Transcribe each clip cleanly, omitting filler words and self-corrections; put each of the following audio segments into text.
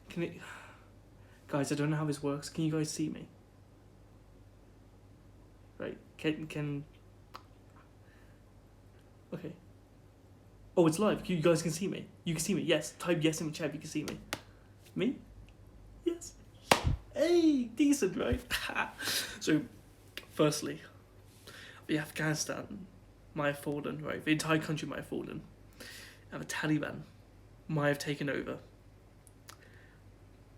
Can it... Guys, I don't know how this works. Can you guys see me? Right, can... Okay. Oh, it's live. You guys can see me. You can see me. Yes. Type yes in the chat if you can see me. Me? Yes. Hey, decent, right? So, firstly, the Afghanistan might have fallen, right? The entire country might have fallen. And the Taliban might have taken over.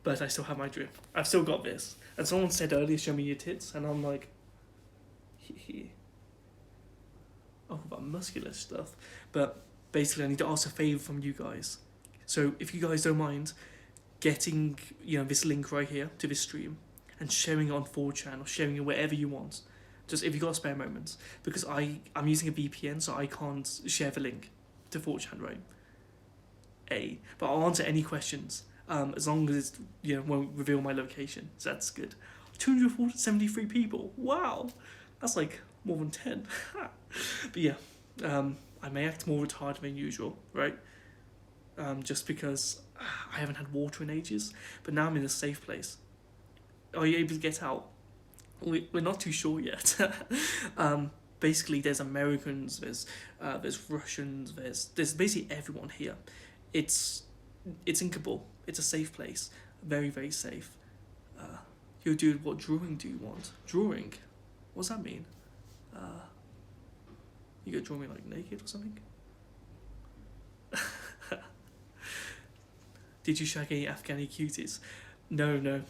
But I still have my dream. I've still got this. And someone said earlier, show me your tits. And I'm like, oh, about muscular stuff. But basically, I need to ask a favour from you guys. So if you guys don't mind getting, this link right here to this stream and sharing it on 4chan or sharing it wherever you want, just if you got a spare moment, because I'm using a VPN, so I can't share the link to 4chan, right? But I'll answer any questions as long as it won't reveal my location. So that's good. 273 people. Wow, that's like more than 10. But yeah, I may act more retarded than usual, right? Just because I haven't had water in ages, but now I'm in a safe place. Are you able to get out? We're not too sure yet. Basically, there's Americans, there's Russians, there's basically everyone here. It's in Kabul. It's a safe place, very very safe. Yo, dude, what drawing do you want? Drawing? What's that mean? You gonna draw me like naked or something? Did you shag any Afghani cuties? No,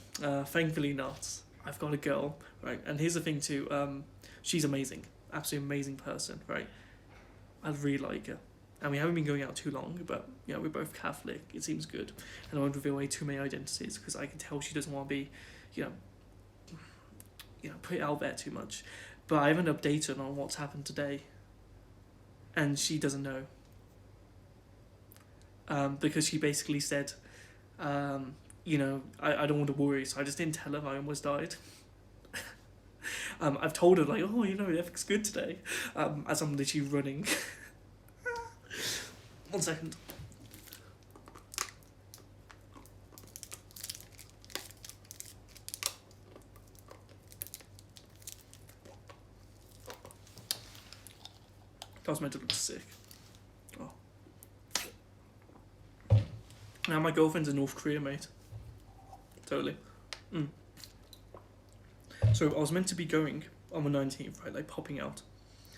thankfully not. I've got a girl, right? And here's the thing too, she's amazing, absolutely amazing person, right? I really like her. And we haven't been going out too long, but we're both Catholic, it seems good. And I won't reveal away too many identities, because I can tell she doesn't want to be, put it out there too much. But I haven't updated on what's happened today. And she doesn't know. Because she basically said, I don't want to worry, so I just didn't tell her I almost died. I've told her, like, oh, everything's good today, as I'm literally running. 1 second. That was meant to look sick. Oh. Now my girlfriend's in North Korea, mate. Totally. So I was meant to be going on the 19th, right, like popping out,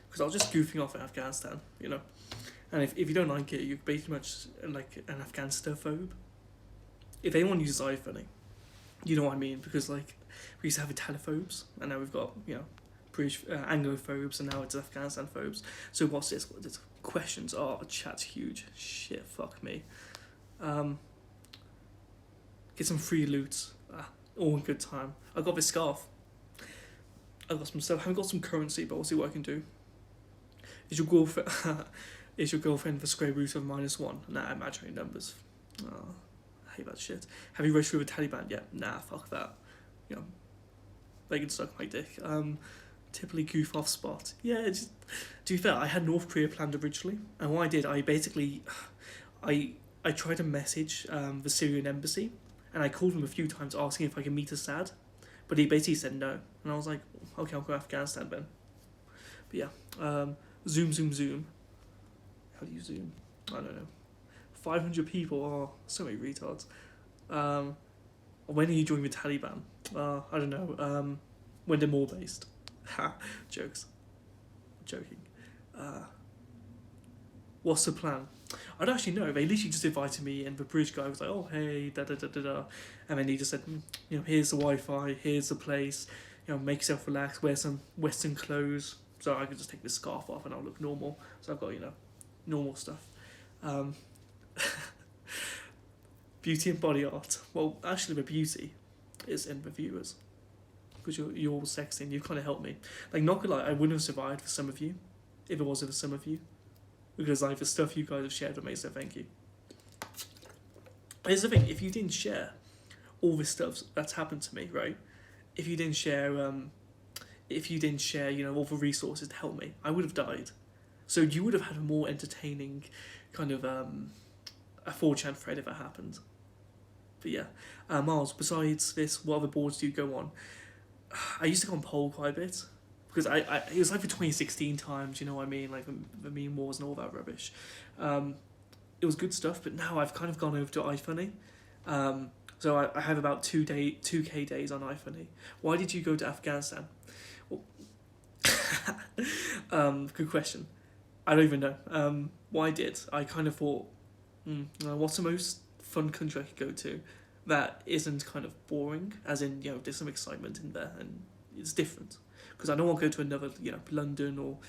because I was just goofing off in Afghanistan, And if you don't like it, you're basically much like an Afghanistan-phobe. If anyone uses iPhone, you know what I mean, because like we used to have Italophobes, and now we've got British Anglophobes, and now it's Afghanistan-phobes. So what's this? Questions? Oh, chat's huge. Shit, fuck me. Get some free loot. All in good time. I got this scarf. I got some stuff. I haven't got some currency, but we'll see what I can do. Is your girlfriend the square root of -1? Nah, imaginary numbers. Oh, I hate that shit. Have you registered with the Taliban yet? Nah, fuck that. They can suck my dick. Typically goof off spot. Yeah, just, to be fair, I had North Korea planned originally, and what I did, I basically, I tried to message the Syrian embassy, and I called him a few times asking if I could meet Assad, but he basically said no, and I was like, okay, I'll go to Afghanistan then. But yeah, zoom. How do you zoom? I don't know. 500 people, oh, so many retards. When are you joining the Taliban? I don't know, when they're more based. Ha, jokes. Joking. What's the plan? I don't actually know. They literally just invited me, and the British guy was like, oh, hey, da-da-da-da-da. And then he just said, here's the Wi-Fi, here's the place, make yourself relax, wear some Western clothes, so I can just take this scarf off and I'll look normal. So I've got, normal stuff. Beauty and body art. Well, actually, the beauty is in the viewers, because you're all sexy and you've kind of helped me. Like, not gonna lie, I wouldn't have survived for some of you if it wasn't for some of you, because like the stuff you guys have shared with me, so thank you. Here's the thing: if you didn't share all this stuff that's happened to me, right? If you didn't share, all the resources to help me, I would have died. So you would have had a more entertaining kind of a 4chan thread if it happened. But yeah, Miles, besides this, what other boards do you go on? I used to go on pole quite a bit because it was like the 2016 times, you know what I mean, like the meme wars and all that rubbish. It was good stuff, but now I've kind of gone over to iFunny. So I have about 2K days on iFunny. Why did you go to Afghanistan? Well, good question. I don't even know. Why I did? I kind of thought, what's the most fun country I could go to that isn't kind of boring, as in, there's some excitement in there and it's different. Because I don't want to go to another, London or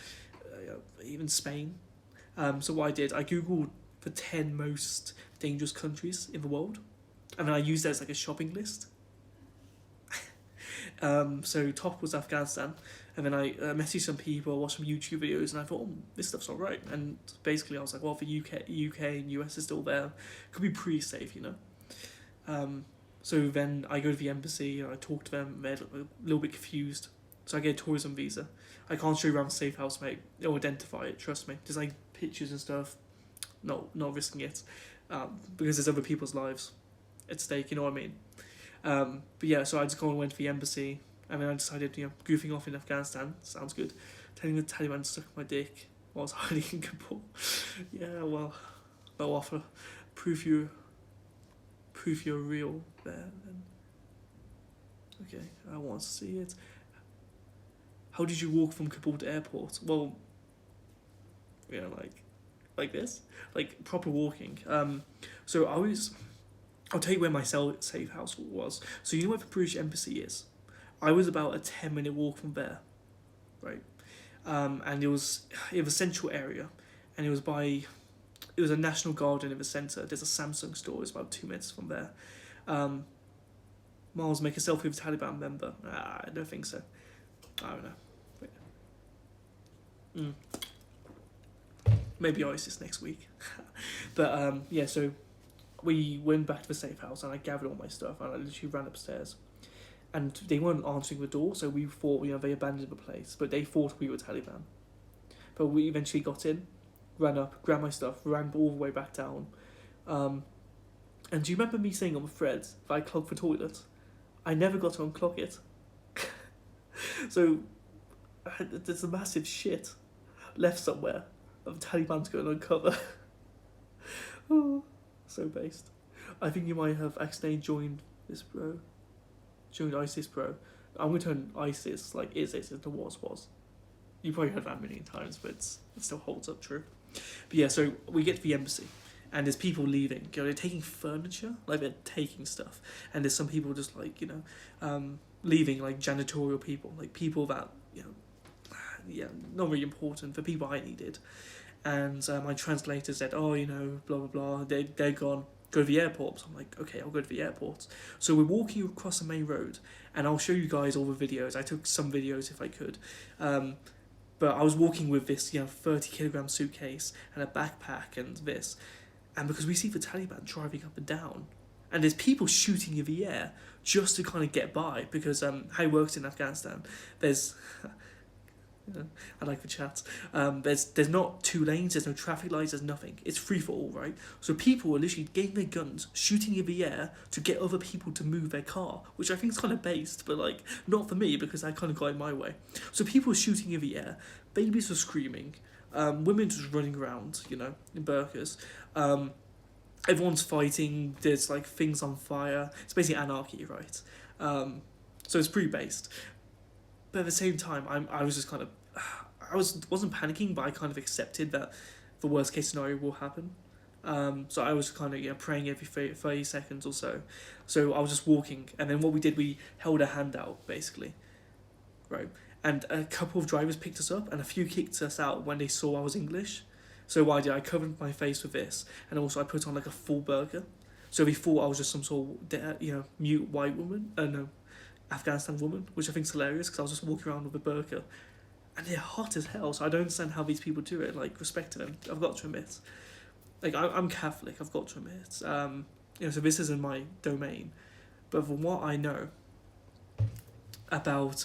even Spain. So what I did, I googled the 10 most dangerous countries in the world, and then I used that as like a shopping list. So top was Afghanistan, and then I messaged some people, watched some YouTube videos, and I thought, this stuff's alright. And basically I was like, well, if the UK and US is still there, could be pretty safe, So then I go to the embassy, and I talk to them, they're a little bit confused. So I get a tourism visa. I can't show you around the safe house, mate. They'll identify it, trust me. There's like pictures and stuff. No, not risking it. Because there's other people's lives at stake, you know what I mean? But yeah, so I just went to the embassy, and then I decided, goofing off in Afghanistan sounds good. Telling the Taliban to suck my dick while I was hiding in Kabul. Yeah, well, they'll offer proof you're real there. Then. Okay, I want to see it. How did you walk from Kabul to airport? Well, like this, like proper walking. So I'll tell you where my safe house was. So you know where the British Embassy is? I was about a 10-minute walk from there, right? And it was a central area, and it was a national garden in the centre. There's a Samsung store. It's about 2 minutes from there. Miles, make a selfie with a Taliban member. I don't think so. I don't know. Maybe ISIS next week. But yeah, so we went back to the safe house, and I gathered all my stuff, and I literally ran upstairs. And they weren't answering the door, so we thought, they abandoned the place, but they thought we were Taliban. But we eventually got in, ran up, grabbed my stuff, ran all the way back down. And do you remember me saying on the thread that I clogged the toilet? I never got to unclog it. So there's a massive shit left somewhere of Taliban's going to uncover. Oh, so based. I think you might have accidentally joined this, bro. Joined ISIS, bro. I'm going to turn ISIS, like ISIS, into was. You probably heard that a million times, but it still holds up true. But yeah, so we get to the embassy, and there's people leaving. They're taking furniture, like they're taking stuff. And there's some people just like, leaving, like janitorial people, like people that, not really important, for people I needed. And my translator said, blah, blah, blah, they're gone, go to the airport. So I'm like, okay, I'll go to the airport. So we're walking across the main road, and I'll show you guys all the videos. I took some videos if I could. But I was walking with this, 30-kilogram suitcase and a backpack and this. And because we see the Taliban driving up and down, and there's people shooting in the air just to kind of get by, because how it works in Afghanistan, there's... I like the chat. There's not 2 lanes, there's no traffic lights, there's nothing. It's free for all, right? So people are literally getting their guns, shooting in the air to get other people to move their car, which I think is kind of based, but like not for me because I kind of got in my way. So people are shooting in the air, babies are screaming, women just running around, in burqas. Everyone's fighting. There's like things on fire. It's basically anarchy, right? So it's pretty based. But at the same time, I was just kind of, wasn't panicking, but I kind of accepted that the worst case scenario will happen. So I was kind of praying every 30 seconds or so. So I was just walking, and then what we did, we held a hand out basically, right? And a couple of drivers picked us up, and a few kicked us out when they saw I was English. So what I did, I covered my face with this, and also I put on like a full burqa. So they thought I was just some sort of mute white woman. No. Afghanistan woman, which I think is hilarious because I was just walking around with a burqa, and they're hot as hell. So I don't understand how these people do it. Like, respect to them, I've got to admit. Like, I'm Catholic, I've got to admit. So this isn't my domain, but from what I know about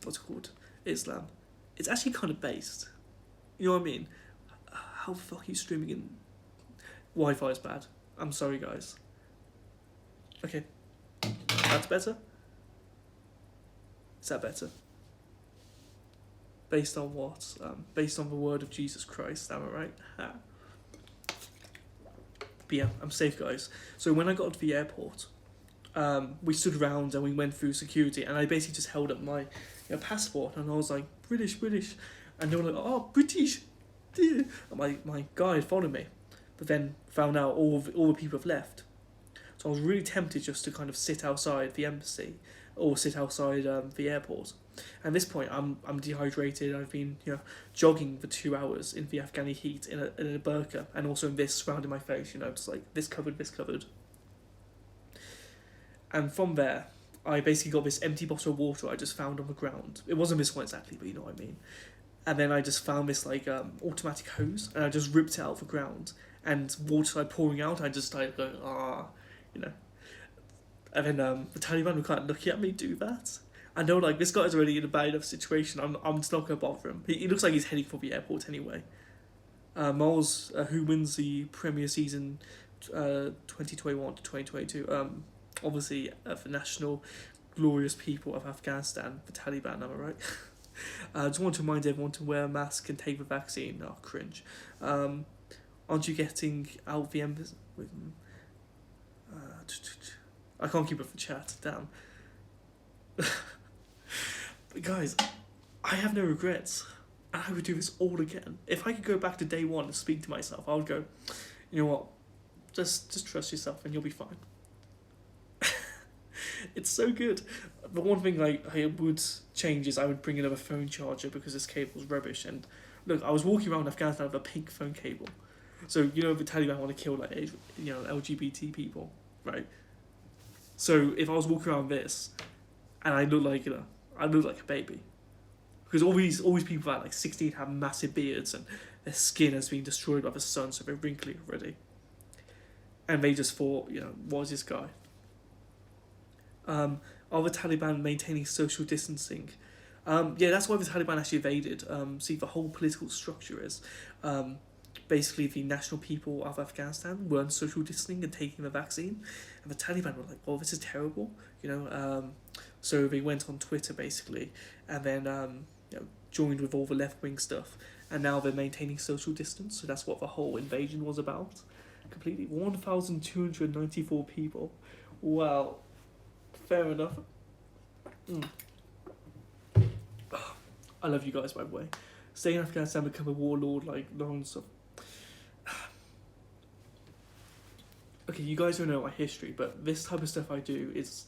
what's it called, Islam, it's actually kind of based. You know what I mean? How the fuck are you streaming in? Wi-Fi is bad. I'm sorry, guys. Okay, that's better. Is that better? Based on what? Based on the word of Jesus Christ, am I right? Ha. But yeah, I'm safe, guys. So when I got to the airport, we stood around and we went through security, and I basically just held up my passport, and I was like, British, British. And they were like, oh, British. And my guide followed me, but then found out all the people have left. So I was really tempted just to kind of sit outside the embassy or sit outside the airport. At this point, I'm dehydrated. I've been jogging for 2 hours in the Afghani heat in a burqa, and also in this surrounding my face. Just like this covered. And from there, I basically got this empty bottle of water I just found on the ground. It wasn't this one exactly, but you know what I mean. And then I just found this automatic hose, and I just ripped it out of the ground, and water started pouring out. I just started going and then the Taliban were kind of looking at me do that. I know this guy's already in a bad enough situation. I'm just not gonna bother him. He looks like he's heading for the airport anyway. Miles, who wins the Premier season, 2021 to 2022. Obviously, the national glorious people of Afghanistan, the Taliban. Am I right? I just want to remind everyone to wear a mask and take the vaccine. Oh, cringe. Aren't you getting out the embassy with? I can't keep up the chat. Damn. But guys, I have no regrets. And I would do this all again. If I could go back to day one and speak to myself, I would go, you know what? Just trust yourself and you'll be fine. It's so good. The one thing I would change is I would bring another phone charger because this cable's rubbish. And look, I was walking around Afghanistan with a pink phone cable. So, the Taliban want to kill LGBT people, right? So if I was walking around with this and I look like I look like a baby. Because all these people at 16 have massive beards and their skin has been destroyed by the sun, so they're wrinkly already. And they just thought, what is this guy? Are the Taliban maintaining social distancing? Yeah, that's why the Taliban actually invaded. See, the whole political structure is basically the national people of Afghanistan weren't social distancing and taking the vaccine, and the Taliban were like, "Oh, this is terrible," So they went on Twitter basically, and then joined with all the left wing stuff, and now they're maintaining social distance. So that's what the whole invasion was about. Completely, 1,294 people. Wow. Fair enough. I love you guys, by the way. Stay in Afghanistan, become a warlord like Lawrence of... Okay, you guys don't know my history, but this type of stuff I do is...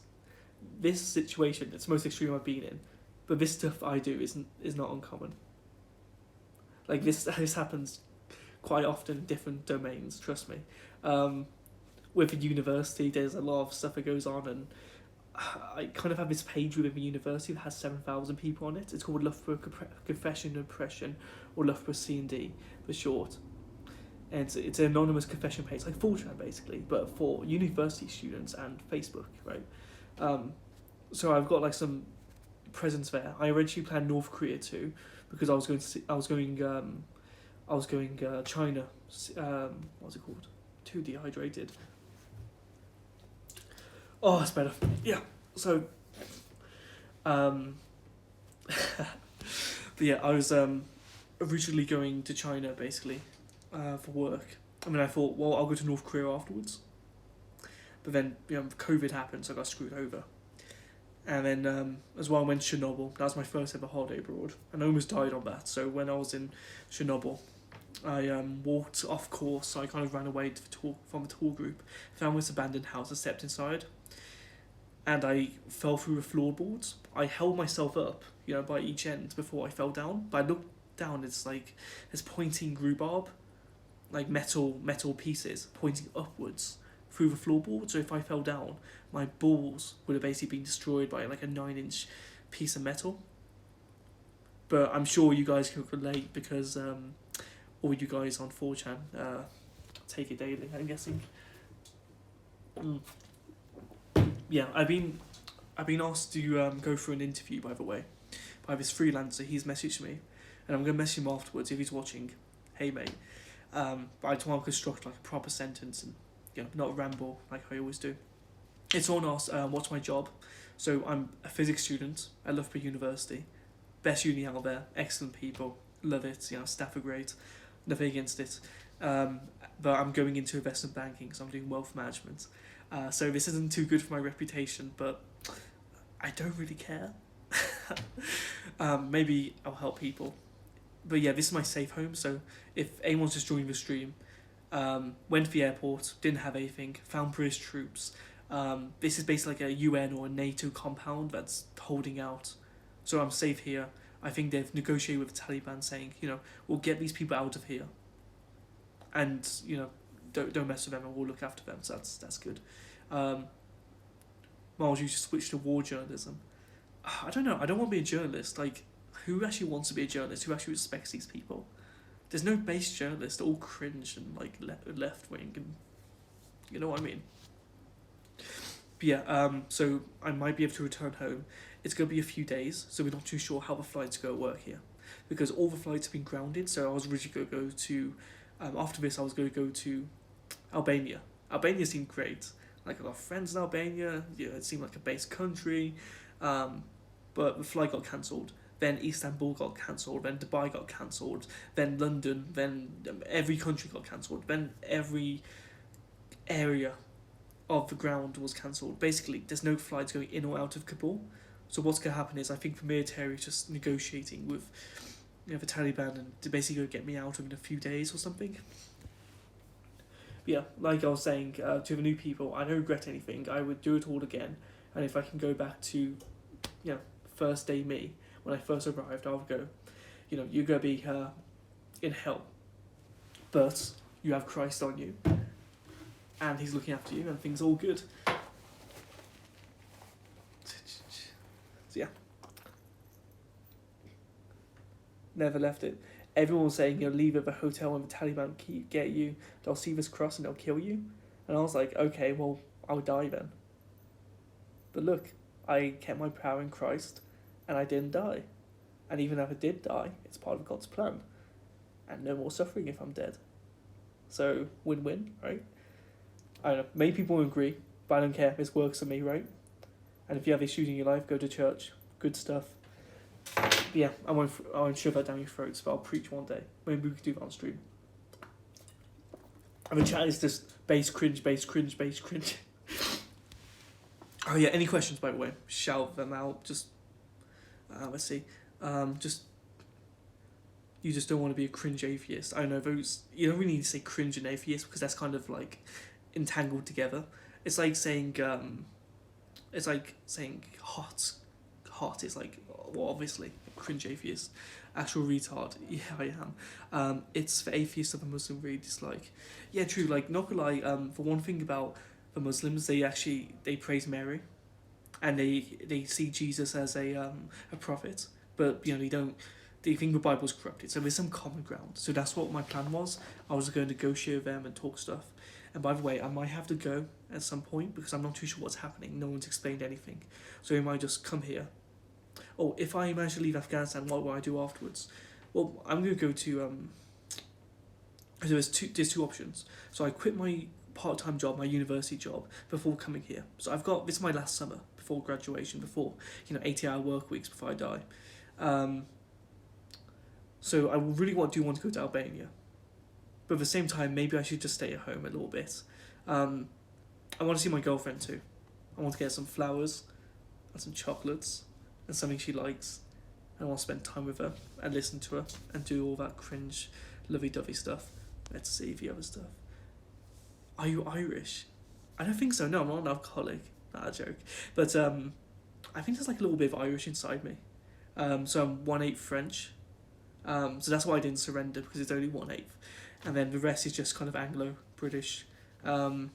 This situation, it's the most extreme I've been in, but this stuff I do is not uncommon. This happens quite often in different domains, trust me. With a university, there's a lot of stuff that goes on, and I kind of have this page within the university that has 7,000 people on it. It's called Loughborough Confession and Oppression, or Loughborough C&D for short. And it's an anonymous confession page, like 4chan basically, but for university students and Facebook, right? So I've got some presence there. I originally planned North Korea too, because I was going China. What's it called? Too dehydrated. Oh, it's better. Yeah. So, but yeah, I was originally going to China basically for work. I thought, well, I'll go to North Korea afterwards. But then, COVID happened, so I got screwed over. And then, as well, I went to Chernobyl. That was my first ever holiday abroad, and I almost died on that. So when I was in Chernobyl, I walked off course. So I kind of ran away from the tour group, found this abandoned house, and stepped inside. And I fell through the floorboards. I held myself up, by each end before I fell down. But I looked down. It's there's pointing rhubarb, metal pieces pointing upwards through the floorboard. So if I fell down, my balls would have basically been destroyed by a 9-inch piece of metal. But I'm sure you guys can relate because all you guys on 4chan take it daily, I'm guessing. Yeah, I've been asked to go for an interview, by the way, by this freelancer. He's messaged me, and I'm gonna message him afterwards if he's watching. Hey mate, but I just want to construct a proper sentence and not ramble like I always do. If someone asks, what's my job? So I'm a physics student at Loughborough University. Best uni out there, excellent people, love it, staff are great, nothing against it. Um, but I'm going into investment banking, so I'm doing wealth management. So this isn't too good for my reputation, but I don't really care. Maybe I'll help people. But yeah, this is my safe home, so if anyone's just joining the stream, went to the airport, didn't have anything, found British troops. This is basically like a UN or a NATO compound that's holding out. So I'm safe here. I think they've negotiated with the Taliban saying, we'll get these people out of here. And, don't mess with them and we'll look after them. So that's good. Miles, you should switch to war journalism. I don't know. I don't want to be a journalist. Like, who actually wants to be a journalist? Who actually respects these people? There's no base journalists. They're all cringe and like left wing, and you know what I mean. But yeah. So I might be able to return home. It's gonna be a few days, so we're not too sure how the flights go work here, because all the flights have been grounded. So I was originally gonna go to. After this, I was gonna go to Albania. Albania seemed great. Like, I got friends in Albania. It seemed like a base country. But the flight got cancelled. Then Istanbul got cancelled. Then Dubai got cancelled. Then London. Then every country got cancelled. Then every area of the ground was cancelled. Basically, there's no flights going in or out of Kabul. So what's going to happen is, I think the military is just negotiating with the Taliban and to basically go get me out within a few days or something. But yeah, like I was saying, to the new people, I don't regret anything. I would do it all again. And if I can go back to, first day me, when I first arrived, I'll go, you're going to be in hell. But you have Christ on you. And he's looking after you and things are all good. So yeah. Never left it. Everyone was saying, leave at the hotel when the Taliban get you. They'll see this cross and they'll kill you. And I was like, okay, well, I'll die then. But look, I kept my power in Christ and I didn't die. And even if I did die, it's part of God's plan. And no more suffering if I'm dead. So, win-win, right? I don't know, maybe people won't agree, but I don't care. This works for me, right? And if you have issues in your life, go to church. Good stuff. But yeah, I won't shove that down your throats, but I'll preach one day. Maybe we could do that on stream. And the chat is just base cringe. Oh yeah, any questions, by the way? Shout them out. Just, let's see. You just don't want to be a cringe atheist. I don't know, those, you don't really need to say cringe and atheist, because that's kind of like entangled together. It's like saying hot. Hot is like, well, obviously, cringe atheist. Actual retard, yeah, I am. It's for atheists of the Muslim really dislike. Yeah, true, like, not gonna lie, for one thing about the Muslims, they praise Mary, and they see Jesus as a prophet, but, they think the Bible's corrupted, so there's some common ground. So that's what my plan was. I was going to negotiate with them and talk stuff. And by the way, I might have to go at some point, because I'm not too sure what's happening. No one's explained anything. So I might just come here. Oh, if I manage to leave Afghanistan, what will I do afterwards? Well, I'm going to go to... So there's two options. So I quit my part-time job, my university job, before coming here. So this is my last summer before graduation, before, 80-hour work weeks before I die. So I really want to go to Albania. But at the same time, maybe I should just stay at home a little bit. I want to see my girlfriend too. I want to get some flowers and some chocolates and something she likes. And I want to spend time with her and listen to her and do all that cringe, lovey-dovey stuff. Let's see the other stuff. Are you Irish? I don't think so. No, I'm not an alcoholic. Not a joke. But I think there's like a little bit of Irish inside me. So I'm 1/8 French. So that's why I didn't surrender, because it's only 1/8. And then the rest is just kind of Anglo-British. Don't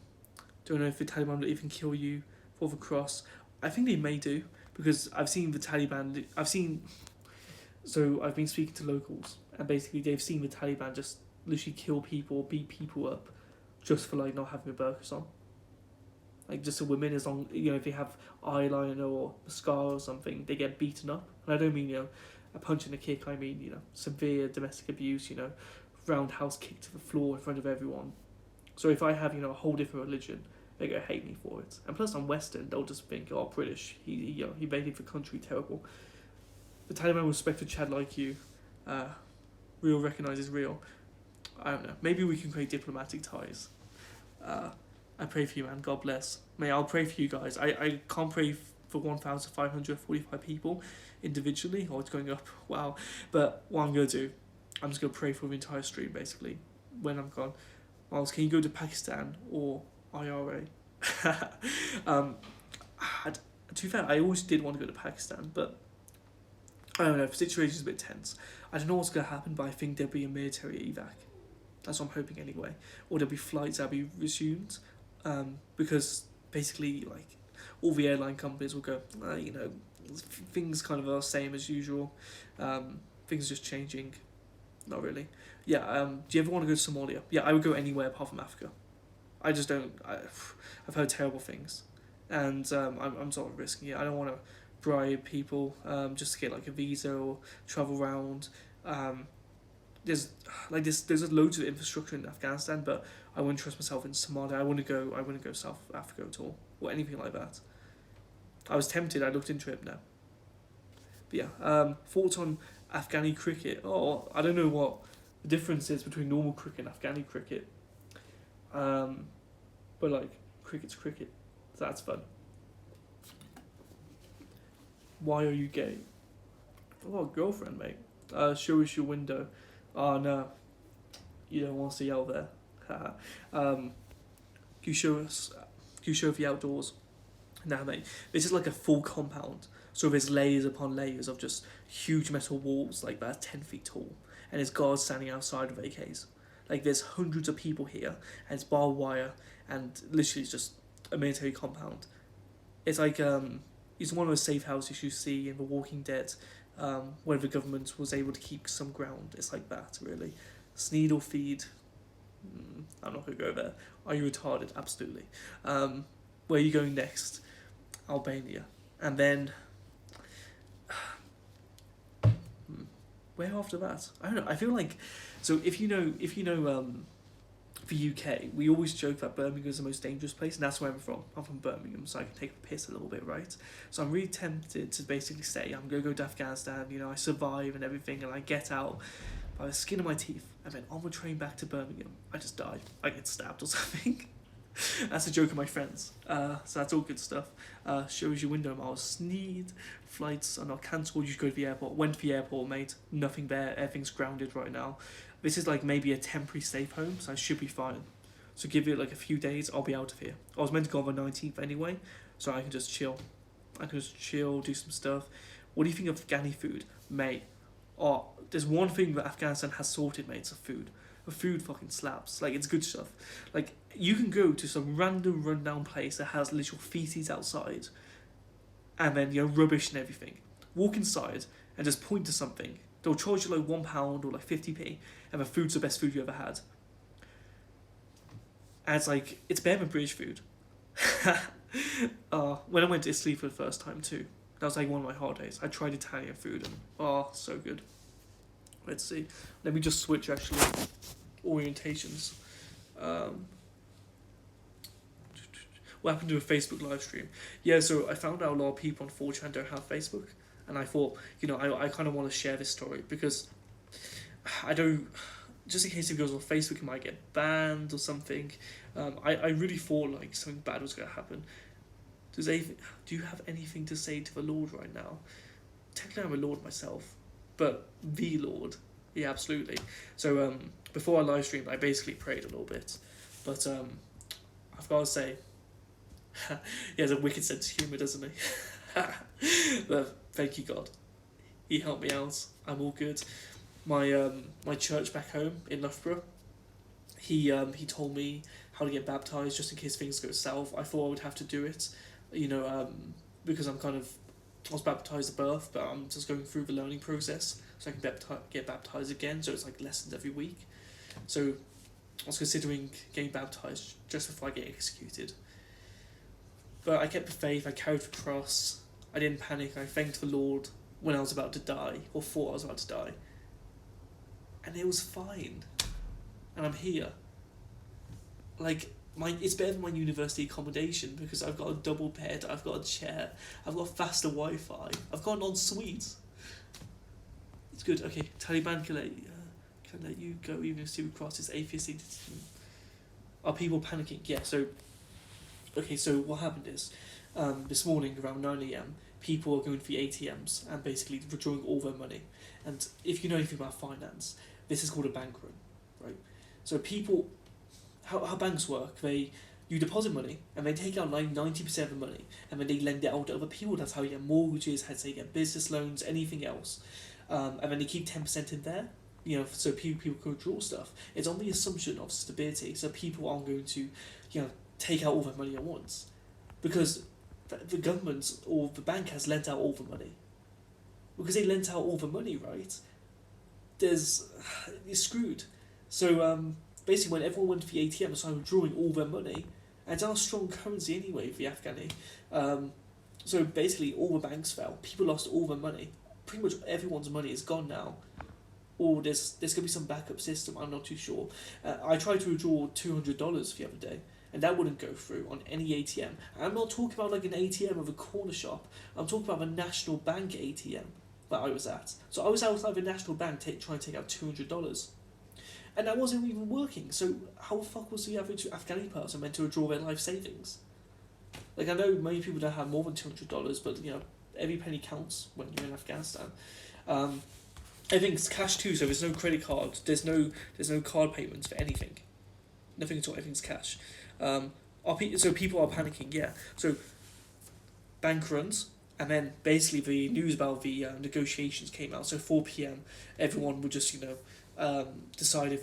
know if the Taliban will even kill you for the cross. I think they may do, because I've seen the Taliban... So I've been speaking to locals, and basically they've seen the Taliban just literally kill people, beat people up, just for not having a burqa on. Like, just the women, as long, if they have eyeliner or mascara or something, they get beaten up. And I don't mean, a punch and a kick, I mean, severe domestic abuse, roundhouse kick to the floor in front of everyone. So if I have, a whole different religion, they're gonna hate me for it. And plus, I'm Western. They'll just think, oh, British. He made it for country terrible. The Taliban will respect a Chad like you. Real recognizes real. I don't know. Maybe we can create diplomatic ties. I pray for you, man. God bless. I'll pray for you guys. I can't pray for 1,545 people individually. Oh, it's going up. Wow. But what I'm going to do, I'm just going to pray for the entire stream, basically, when I'm gone. Miles, can you go to Pakistan or IRA? To be fair, I always did want to go to Pakistan, but I don't know, the situation's a bit tense. I don't know what's going to happen, but I think there'll be a military evac. That's what I'm hoping anyway. Or there'll be flights that'll be resumed, because basically, like, all the airline companies will go, things kind of are the same as usual. Things are just changing. Not really. Yeah, do you ever want to go to Somalia? Yeah, I would go anywhere apart from Africa. I just don't... I've heard terrible things. And I'm sort of risking it. I don't want to bribe people just to get like a visa or travel around. There's loads of infrastructure in Afghanistan, but I wouldn't trust myself in Somalia. I wouldn't go South Africa at all, or anything like that. I was tempted. I looked into it now. But yeah, thoughts on Afghani cricket? Oh, I don't know what the difference is between normal cricket and Afghani cricket. But like, cricket's cricket. So that's fun. Why are you gay? Oh, girlfriend, mate. Show us your window. Oh no, you don't want to see out there. Can you show us? Can you show the outdoors? Nah, mate. This is like a full compound. So there's layers upon layers of just huge metal walls, like about 10 feet tall, and there's guards standing outside of AKs. Like there's hundreds of people here, and it's barbed wire, and literally it's just a military compound. It's like it's one of those safe houses you see in The Walking Dead, where the government was able to keep some ground. It's like that, really. Sneed or feed? I'm not going to go there. Are you retarded? Absolutely. Where are you going next? Albania. And then... where after that? I don't know. I feel like... So if you know the UK, we always joke that Birmingham is the most dangerous place, and that's where I'm from. I'm from Birmingham, so I can take the piss a little bit, right? So I'm really tempted to basically say, I'm going to go to Afghanistan, I survive and everything, and I get out by the skin of my teeth, and then on the train back to Birmingham, I just die. I get stabbed or something. That's a joke of my friends. So that's all good stuff. Shows your window, Miles. Sneed. Flights are not cancelled. You should go to the airport. Went to the airport, mate. Nothing there. Everything's grounded right now. This is like maybe a temporary safe home, so I should be fine. So give it like a few days, I'll be out of here. I was meant to go on the 19th anyway, so I can just chill. Do some stuff. What do you think of Afghani food? Mate, there's one thing that Afghanistan has sorted, mate, it's the food. The food fucking slaps. Like, it's good stuff. Like, you can go to some random rundown place that has literal feces outside, and then, rubbish and everything. Walk inside and just point to something. They'll charge you like £1 or like 50p, and the food's the best food you ever had. And it's like, it's better than British food. When I went to Italy for the first time too, that was like one of my holidays. I tried Italian food and so good. Let's see. Let me just switch actually orientations. What happened to a Facebook live stream? Yeah, so I found out a lot of people on 4chan don't have Facebook, and I thought, I kind of want to share this story because I don't. Just in case it goes on Facebook, it might get banned or something. I really thought like something bad was going to happen. Do you have anything to say to the Lord right now? Technically, I'm a Lord myself, but the Lord, yeah, absolutely. So before I live streamed, I basically prayed a little bit, but I've got to say, he has a wicked sense of humour, doesn't he? But thank you, God. He helped me out. I'm all good. My church back home in Loughborough, he told me how to get baptised just in case things go south. I thought I would have to do it, because I was baptised at birth, but I'm just going through the learning process so I can get baptised again, so it's like lessons every week. So I was considering getting baptised just before I get executed. But I kept the faith, I carried the cross, I didn't panic, I thanked the Lord when I was about to die, or thought I was about to die. And it was fine. And I'm here. Like, it's better than my university accommodation because I've got a double bed, I've got a chair, I've got faster Wi-Fi, I've got an ensuite. It's good. Okay, Taliban can let you go even if Stephen Cross is atheistic. Are people panicking? Yeah. So, okay. So what happened is, this morning around 9 a.m, people are going to the ATMs and basically withdrawing all their money. And if you know anything about finance, this is called a bank run, right? So people. How banks work, you deposit money and they take out like 90% of the money and then they lend it out to other people. That's how you get mortgages, how you get business loans, anything else. And then they keep 10% in there, so people can withdraw stuff. It's on the assumption of stability, so people aren't going to, take out all their money at once. Because the government or the bank has lent out all the money. Because they lent out all the money, right? You're screwed. So, basically, when everyone went to the ATM and started withdrawing all their money, and it's our strong currency anyway, the Afghani. So basically, all the banks fell. People lost all their money. Pretty much everyone's money is gone now. Or there's going to be some backup system, I'm not too sure. I tried to withdraw $200 the other day, and that wouldn't go through on any ATM. I'm not talking about like an ATM of a corner shop. I'm talking about the National Bank ATM that I was at. So I was outside the National Bank trying to take out $200. And that wasn't even working, so how the fuck was the average Afghani person meant to withdraw their life savings? Like, I know many people don't have more than $200, but, every penny counts when you're in Afghanistan. Everything's cash too, so there's no credit card, there's no card payments for anything. Nothing at all, everything's cash. So people are panicking, yeah. So, bank runs, and then basically the news about the negotiations came out, so 4 p.m, everyone would just, decide if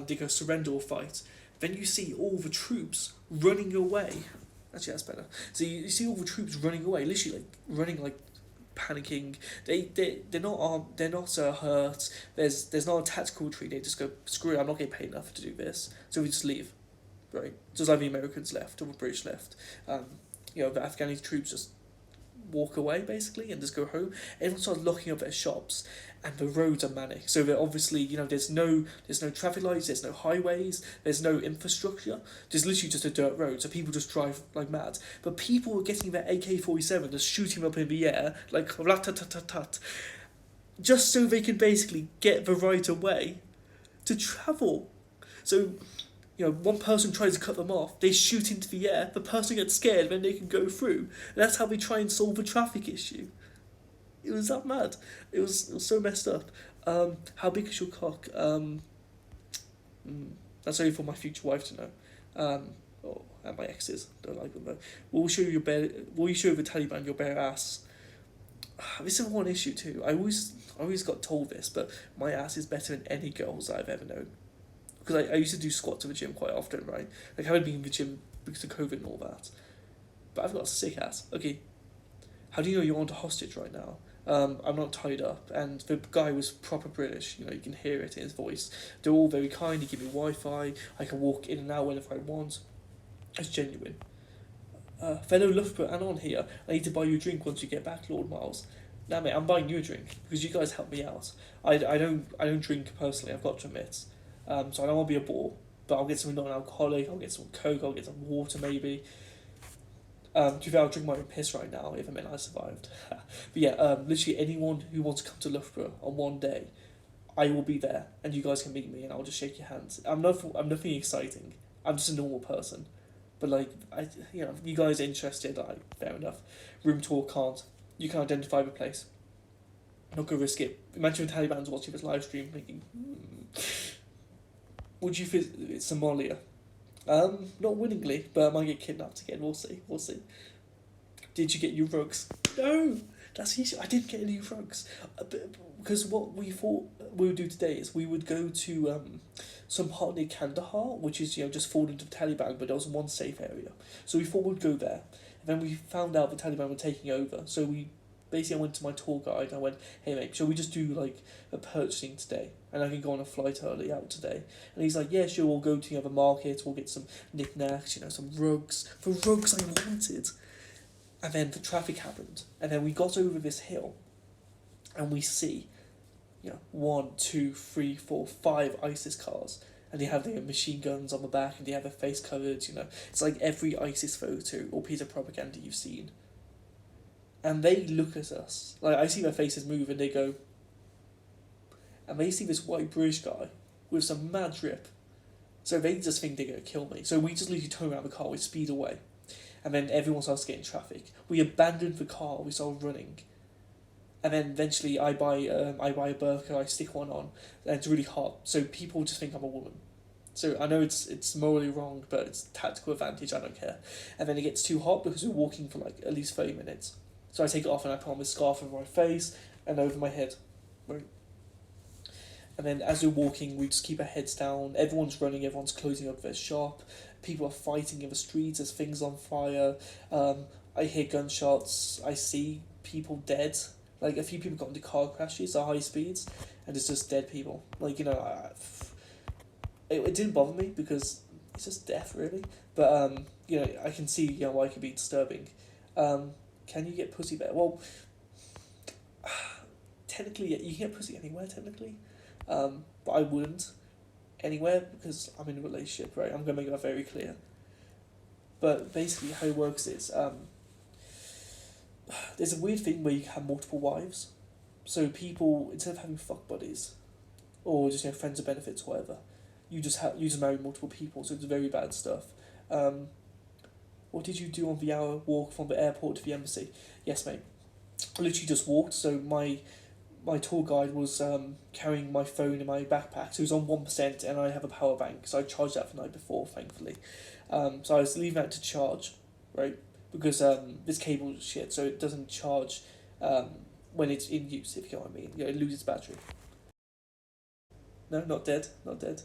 they go surrender or fight. Then you see all the troops running away. Actually, that's better. So you see all the troops running away, literally like running, like panicking. They're not armed. They're not hurt. There's not a tactical retreat. They just go, screw it. I'm not getting paid enough to do this. So we just leave, right? Just like the Americans left or the British left. The Afghani troops just walk away basically and just go home. Everyone starts locking up their shops, and the roads are manic. So that obviously there's no traffic lights, there's no highways, there's no infrastructure. There's literally just a dirt road. So people just drive like mad. But people are getting their AK-47 and shooting up in the air like rat-tat-tat-tat, just so they can basically get the right of way to travel. So. One person tries to cut them off, they shoot into the air, the person gets scared, then they can go through. And that's how they try and solve a traffic issue. It was that mad. It was so messed up. How big is your cock? That's only for my future wife to know. And my exes, don't like them though. Will you show the Taliban your bare ass? This is one issue too. I always got told this, but my ass is better than any girls I've ever known. Because I used to do squats at the gym quite often, right? Like, I haven't been in the gym because of COVID and all that. But I've got a sick ass. Okay, how do you know you're on a hostage right now? I'm not tied up, and the guy was proper British, you can hear it in his voice. They're all very kind, he give me Wi-Fi, I can walk in and out whenever I want. It's genuine. Fellow Loughborough Anon here, I need to buy you a drink once you get back, Lord Miles. Nah mate, I'm buying you a drink, because you guys help me out. I don't drink personally, I've got to admit. So I don't want to be a bore, but I'll get something non-alcoholic, I'll get some Coke, I'll get some water maybe. To be fair, I'll drink my own piss right now if I meant I survived. But yeah, literally anyone who wants to come to Loughborough on one day, I will be there, and you guys can meet me, and I'll just shake your hands. I'm nothing exciting. I'm just a normal person. But like, you guys are interested, fair enough. Room tour you can't identify the place. I'm not gonna risk it. Imagine the Taliban's watching this live stream thinking, would you visit Somalia? Not willingly, but I might get kidnapped again. We'll see. Did you get your rugs? No, that's the issue. I didn't get any rugs. Because what we thought we would do today is we would go to some part near Kandahar, which is just fallen into the Taliban, but there was one safe area. So we thought we'd go there. And then we found out the Taliban were taking over. So I went to my tour guide and I went, hey mate, shall we just do like a purchasing today? And I can go on a flight early out today. And he's like, yeah, sure, we'll go to the market, we'll get some knickknacks, some rugs. The rugs I wanted. And then the traffic happened. And then we got over this hill and we see, 1, 2, 3, 4, 5 ISIS cars. and they have their machine guns on the back, and they have their face covered. You know, it's like every ISIS photo or piece of propaganda you've seen. And they look at us like I see their faces move, and they go. And they see this white British guy with some mad drip, so they just think they're gonna kill me. So we just literally turn around the car, we speed away, and then everyone starts getting traffic. We abandoned the car, we start running. And then eventually I buy a burqa, I stick one on, and it's really hot, so people just think I'm a woman. So I know it's morally wrong, but it's tactical advantage, I don't care. And then it gets too hot because we're walking for like at least 30 minutes. So I take it off and I put on this scarf over my face and over my head. Right. And then as we're walking, we just keep our heads down. Everyone's running, everyone's closing up their shop. People are fighting in the streets, there's things on fire. I hear gunshots, I see people dead. Like, a few people got into car crashes at high speeds, and it's just dead people. Like, you know, it didn't bother me because it's just death, really. But, you know, I can see, you know, why it could be disturbing. Can you get pussy there? Well, technically, yeah, you can get pussy anywhere, technically. But I wouldn't anywhere because I'm in a relationship, right? I'm going to make that very clear. But basically, how it works is, there's a weird thing where you have multiple wives. So people, instead of having fuck buddies, or just, you know, friends of benefits, or whatever, you just marry multiple people. So it's very bad stuff. What did you do on the hour walk from the airport to the embassy? Yes, mate. I literally just walked. So my tour guide was carrying my phone in my backpack. So it was on 1%, and I have a power bank. So I charged that the night before, thankfully. So I was leaving that to charge, right? Because this cable is shit, so it doesn't charge when it's in use, if you know what I mean. You know, it loses battery. No, not dead, not dead.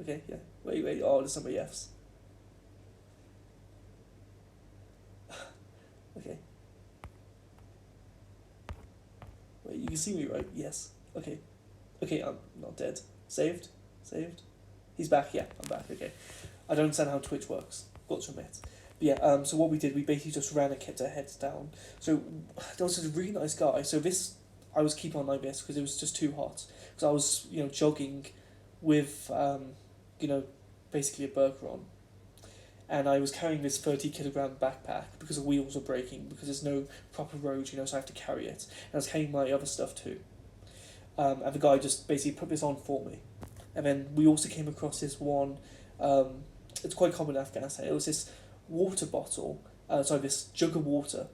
Okay, yeah. Wait, oh, there's somebody else. Okay. Wait, you can see me, right? Yes. Okay. Okay, I'm not dead. Saved? He's back, yeah, I'm back, okay. I don't understand how Twitch works, got to admit. But yeah, so what we did, we basically just ran and kept our heads down. So there was this really nice guy. So this, I was keeping on like this because it was just too hot. Because I was, you know, jogging with, you know, basically a burqa on. And I was carrying this 30-kilogram backpack because the wheels were breaking, because there's no proper road, you know, so I have to carry it. And I was carrying my other stuff too. And the guy just basically put this on for me. And then we also came across this one, it's quite common in Afghanistan, it was this water bottle, this jug of water,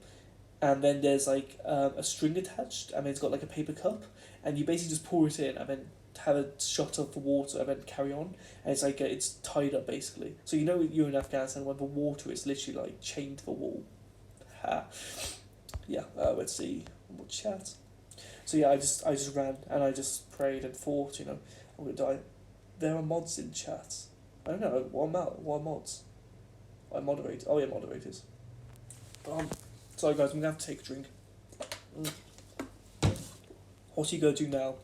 and then there's like a string attached, and then it's got like a paper cup, and you basically just pour it in, and then have a shot of the water, and then carry on, and it's like it's tied up basically. So you know you're in Afghanistan when the water is literally like chained to the wall. Yeah. Let's see what chat. So yeah, I just ran and I just prayed and thought, you know, I'm gonna die. There are mods in chat. I don't know what are mods. I moderate. Oh yeah, moderators. Sorry guys, I'm gonna have to take a drink. What are you gonna do now?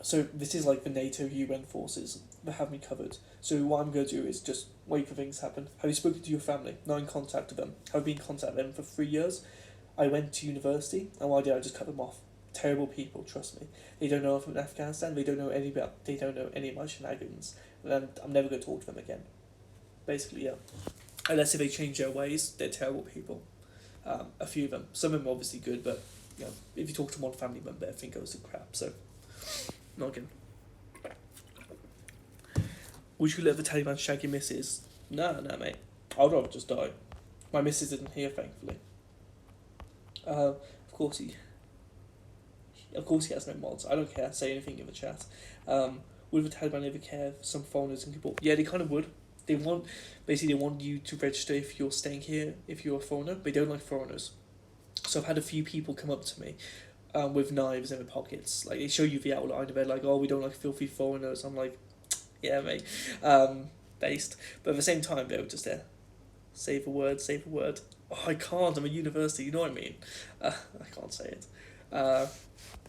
So this is like the NATO UN forces that have me covered. So what I'm gonna do is just wait for things to happen. Have you spoken to your family? Not in contact with them. I've been in contact with them for 3 years. I went to university, and what I did, I just cut them off. Terrible people, trust me. They don't know I'm from Afghanistan. They don't know any of my shenanigans. And I'm never gonna talk to them again. Basically, yeah. Unless if they change their ways, they're terrible people. A few of them. Some of them are obviously good, but you know, if you talk to one family member, everything goes to crap. So, not again. Would you let the Taliban shag your missus? Nah, mate. I'd rather just die. My missus isn't here, thankfully. Of course he has no mods. I don't care. Say anything in the chat. Would the Taliban ever care if some foreigners in Kabul? Yeah, they kind of would. They want you to register if you're staying here, if you're a foreigner. They don't like foreigners. So I've had a few people come up to me with knives in their pockets. Like, they show you the outline of it, like, oh, we don't like filthy foreigners. I'm like, yeah, mate. Based. But at the same time, they were just there. Save a word. Oh, I can't. I'm at university, you know what I mean? I can't say it.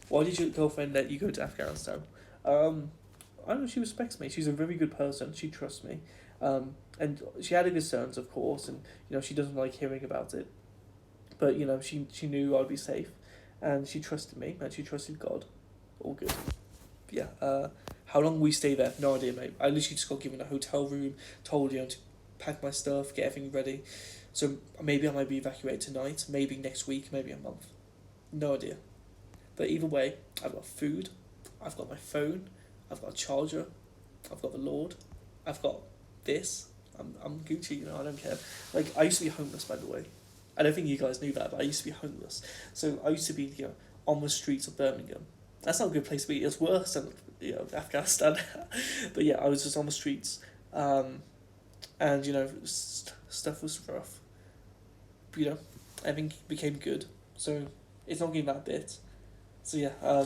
Why did your girlfriend let you go to Afghanistan? I don't know, she respects me. She's a very good person. She trusts me. And she had her concerns, of course, and, you know, she doesn't like hearing about it. But, you know, she knew I'd be safe, and she trusted me, and she trusted God. All good. Yeah, How long we stay there? No idea, mate. I literally just got given a hotel room, told to pack my stuff, get everything ready. So maybe I might be evacuated tonight, maybe next week, maybe a month. No idea. But either way, I've got food, I've got my phone, I've got a charger, I've got the Lord, I've got this. I'm Gucci, I don't care. Like, I used to be homeless, by the way. I don't think you guys knew that, but I used to be homeless. So I used to be, on the streets of Birmingham. That's not a good place to be. It's worse than, Afghanistan. But yeah, I was just on the streets. And, stuff was rough. But, everything became good. So it's not getting that bit. So yeah,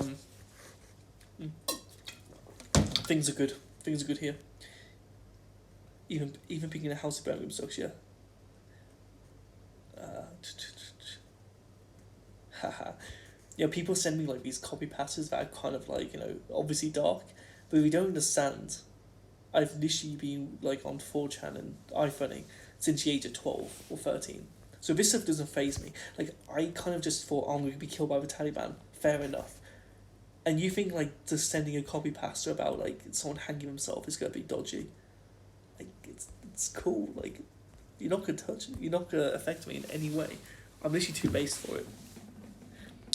things are good. Things are good here. Even picking a house in Birmingham sucks, yeah. People send me like these copy passes that are kind of like, obviously dark, but we don't understand. I've literally been like on 4chan and iFunny since the age of 12 or 13. So this stuff doesn't faze me. Like, I kind of just thought, I'm going to be killed by the Taliban. Fair enough. And you think like just sending a copy pasta about like someone hanging himself is going to be dodgy. Like, it's cool. Like, you're not going to touch it. You're not going to affect me in any way. I'm literally too based for it.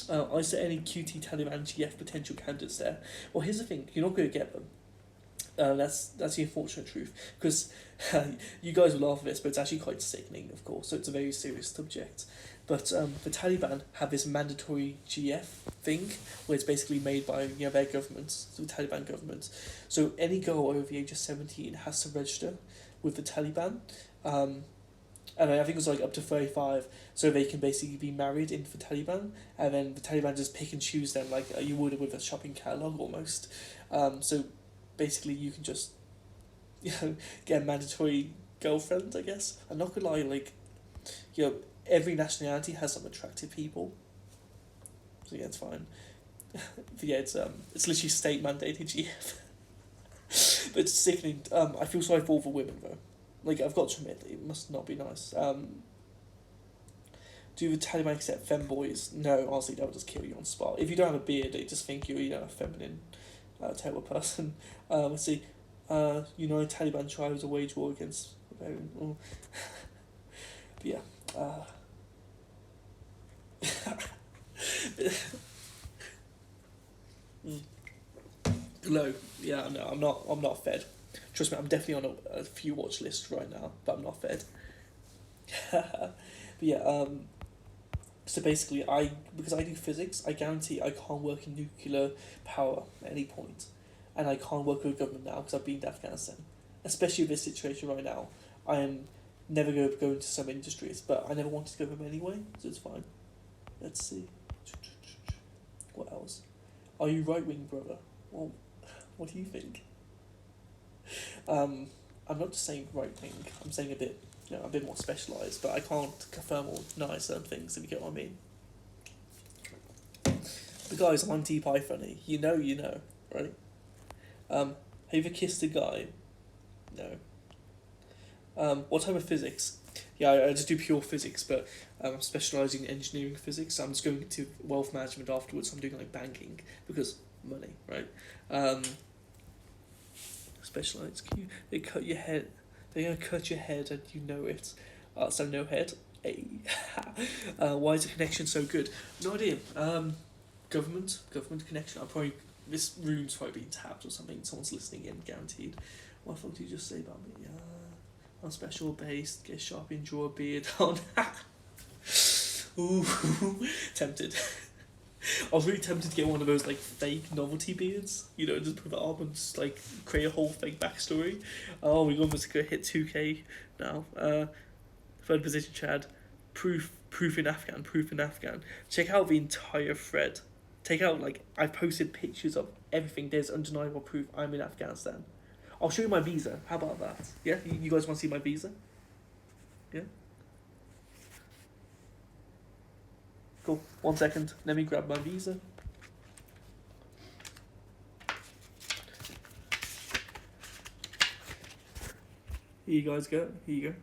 Is there any QT Taliban GF potential candidates there? Well, here's the thing. You're not going to get them. That's the unfortunate truth. Because you guys will laugh at this, but it's actually quite sickening, of course. So it's a very serious subject. But the Taliban have this mandatory GF thing, where it's basically made by their government, so the Taliban government. So any girl over the age of 17 has to register with the Taliban. And I think it was like up to 35, so they can basically be married into the Taliban, and then the Taliban just pick and choose them like you would with a shopping catalogue almost. So basically you can just get a mandatory girlfriend, I guess. I'm not gonna lie, like, every nationality has some attractive people, so yeah, it's fine. But yeah, it's literally state mandated GF. But it's sickening. I feel sorry for all the women though. Like, I've got to admit, it must not be nice. Do the Taliban accept femboys? No, honestly, that would just kill you on spot. If you don't have a beard, they just think you're a feminine, terrible person. Let's see. Taliban tribes a wage war against rebellion. But yeah. Low. Yeah, no, I'm not fed. Trust me, I'm definitely on a few watch lists right now, but I'm not fed. But yeah, so basically, because I do physics, I guarantee I can't work in nuclear power at any point, and I can't work with the government now because I've been to Afghanistan. Especially with this situation right now, I am never going to go into some industries, but I never wanted to go with them anyway, so it's fine. Let's see. What else? Are you right wing, brother? Well, what do you think? I'm not just saying right wing. I'm saying a bit more specialised, but I can't confirm or deny certain things, if you get what I mean. But guys, I'm deep funny. You know, right? Have you ever kissed a guy? No. What type of physics? Yeah, I just do pure physics, but I'm specialising in engineering physics. I'm just going into wealth management afterwards. I'm doing like banking because money, right? Specialised. They cut your head. They're gonna cut your head, and you know it. So no head. Hey. Why is the connection so good? No idea. Government connection. This room's probably being tapped or something. Someone's listening in, guaranteed. What the fuck did you just say about me? On special base, get sharp and draw a beard on. Ooh, tempted. I was really tempted to get one of those like fake novelty beards, just put it up and just like create a whole fake backstory. Oh, we're almost gonna hit 2K now. Third position, Chad. Proof in Afghan. Check out the entire thread. Take out I posted pictures of everything. There's undeniable proof I'm in Afghanistan. I'll show you my visa. How about that? Yeah, you guys want to see my visa? Yeah. Cool. 1 second. Let me grab my visa. Here you guys go. Here you go.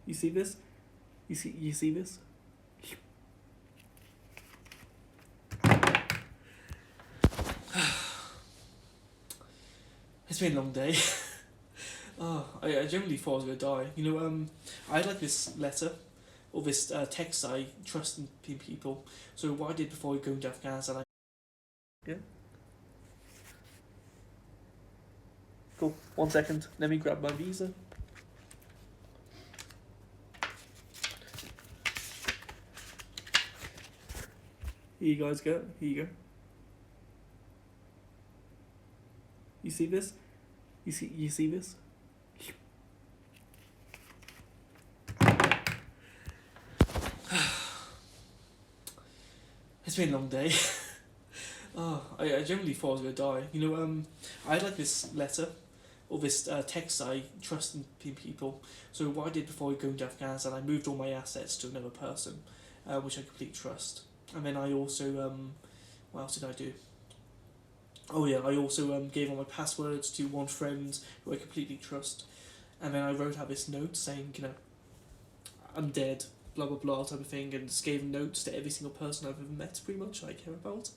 You see this? You see this? been a long day. I generally thought I was gonna die. I had like this letter or this text I trust in people. So what I did before going to Afghanistan, yeah. Cool. 1 second. Let me grab my visa. Here you guys go. Here you go. You see this? You see this? It's been a long day. I generally thought I was gonna die. I had like this letter or this text I trust in people. So what I did before going to Afghanistan, I moved all my assets to another person, which I completely trust. And then I also what else did I do? Oh yeah, I also gave all my passwords to one friend who I completely trust. And then I wrote out this note saying, I'm dead, blah blah blah type of thing, and just gave notes to every single person I've ever met pretty much I care about.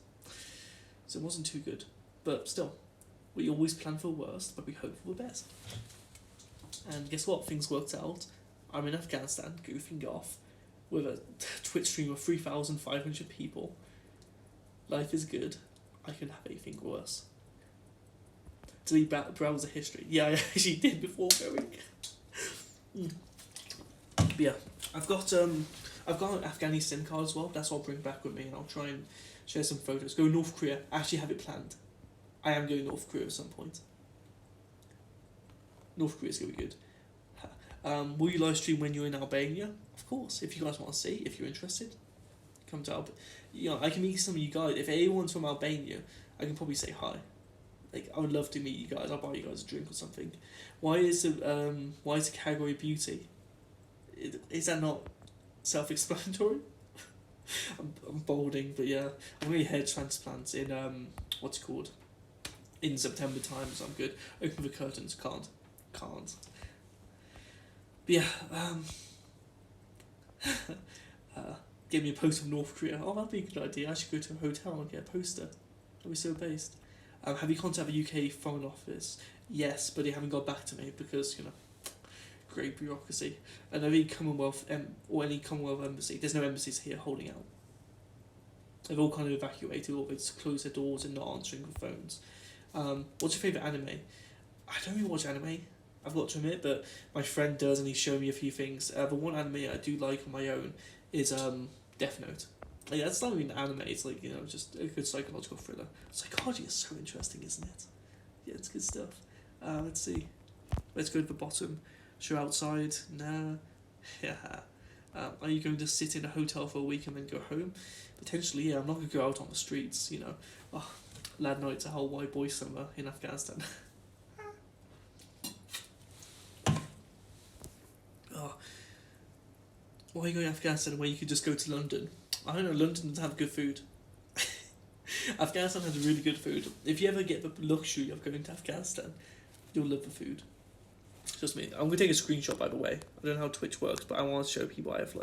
So it wasn't too good. But still, we always plan for the worst, but we hope for the best. And guess what? Things worked out. I'm in Afghanistan, goofing off, with a Twitch stream of 3,500 people. Life is good. I couldn't have anything worse. Delete browser history. Yeah, I actually did before going. But yeah, I've got an Afghanistan card as well. That's what I'll bring back with me, and I'll try and share some photos. Go to North Korea. I actually have it planned. I am going to North Korea at some point. North Korea's gonna be good. Will you live stream when you're in Albania? Of course. If you guys want to see, if you're interested, come to Albania. I can meet some of you guys. If anyone's from Albania, I can probably say hi. Like, I would love to meet you guys. I'll buy you guys a drink or something. Why is the category beauty? Is that not self-explanatory? I'm balding, but yeah, I'm getting hair transplants in what's it called? In September time, so I'm good. Open the curtains, can't. But yeah, give me a post from North Korea. Oh, that'd be a good idea. I should go to a hotel and get a poster. That'd be so based. Have you contacted the UK Foreign Office? Yes, but they haven't got back to me because, great bureaucracy. And any Commonwealth or any Commonwealth embassy, there's no embassies here holding out. They've all kind of evacuated, or they've closed their doors and not answering the phones. What's your favourite anime? I don't really watch anime, I've got to admit, but my friend does, and he's shown me a few things. The one anime I do like on my own is Death Note. Like, that's not even an anime, it's like, just a good psychological thriller. Psychology is so interesting, isn't it? Yeah, it's good stuff. Let's see. Let's go to the bottom. Show outside? Nah. Yeah. Are you going to sit in a hotel for a week and then go home? Potentially, yeah. I'm not going to go out on the streets, Oh, lad night, it's a whole white boy summer in Afghanistan. Oh. Why are you going to Afghanistan where you could just go to London? I don't know, London doesn't have good food. Afghanistan has really good food. If you ever get the luxury of going to Afghanistan, you'll love the food. It's just me. I'm going to take a screenshot, by the way. I don't know how Twitch works, but I want to show people I have,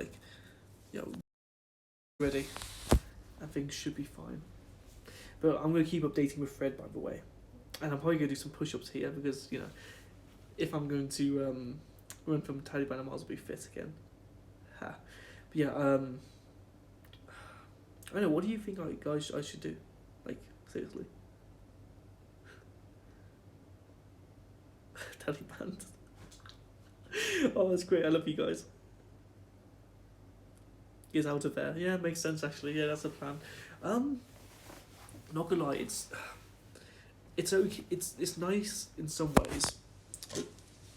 ready. And things should be fine. But I'm going to keep updating with Fred, by the way. And I'm probably going to do some push-ups here because, if I'm going to run from Taliban, I might as well be fit again. Ha. But yeah, I don't know, what do you think I should do? Seriously. Taliban. Oh, that's great. I love you guys. Is out of there. Yeah, makes sense actually. Yeah, that's the plan. Not gonna lie, it's okay. It's nice in some ways, but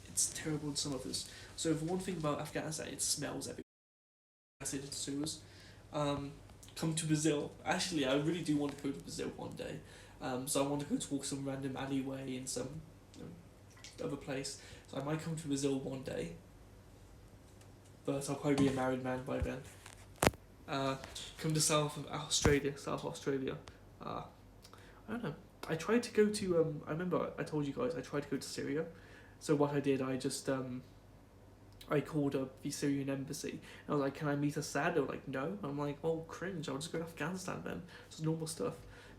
it's terrible in some others. So for one thing about Afghanistan, it smells everywhere. Acid and sewers. Come to Brazil. Actually, I really do want to go to Brazil one day. So I want to go to walk some random alleyway in some other place. So I might come to Brazil one day. But I'll probably be a married man by then. Come to South Australia. I don't know. I tried to go to I remember I told you guys I tried to go to Syria. So what I did, I just I called up the Syrian embassy. And I was like, can I meet Assad? They were like, no. I'm like, well, cringe. I'll just go to Afghanistan then. It's normal stuff.